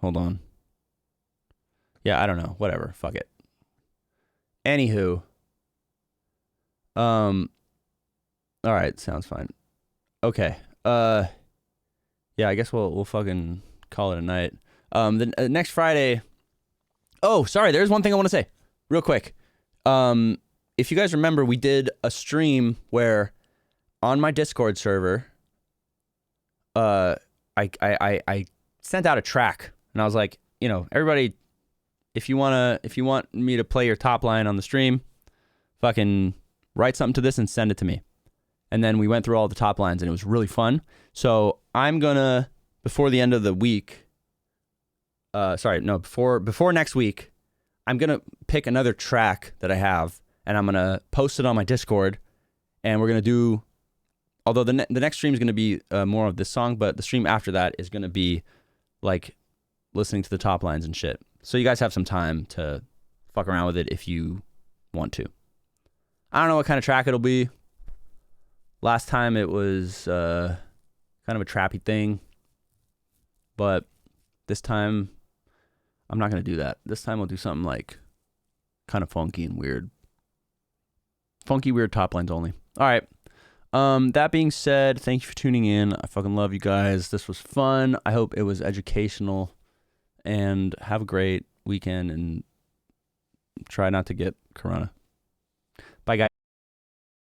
Hold on. Yeah, I don't know. Whatever. Fuck it. Anywho. All right, sounds fine. Okay. Yeah, I guess we'll fucking call it a night. The next Friday. Oh, sorry. There's one thing I want to say, real quick. If you guys remember, we did a stream where on my Discord server, I sent out a track, and I was like, you know, everybody, if you want me to play your top line on the stream, fucking write something to this and send it to me. And then we went through all the top lines, and it was really fun. So I'm gonna, before the end of the week, before next week, I'm gonna pick another track that I have, and I'm gonna post it on my Discord, and we're gonna do. Although the next stream is gonna be more of this song, but the stream after that is gonna be like listening to the top lines and shit. So you guys have some time to fuck around with it if you want to. I don't know what kind of track it'll be. Last time it was kind of a trappy thing, but this time I'm not going to do that. This time we'll do something like kind of funky and weird. Funky, weird top lines only. All right. That being said, thank you for tuning in. I fucking love you guys. This was fun. I hope it was educational, and have a great weekend and try not to get corona.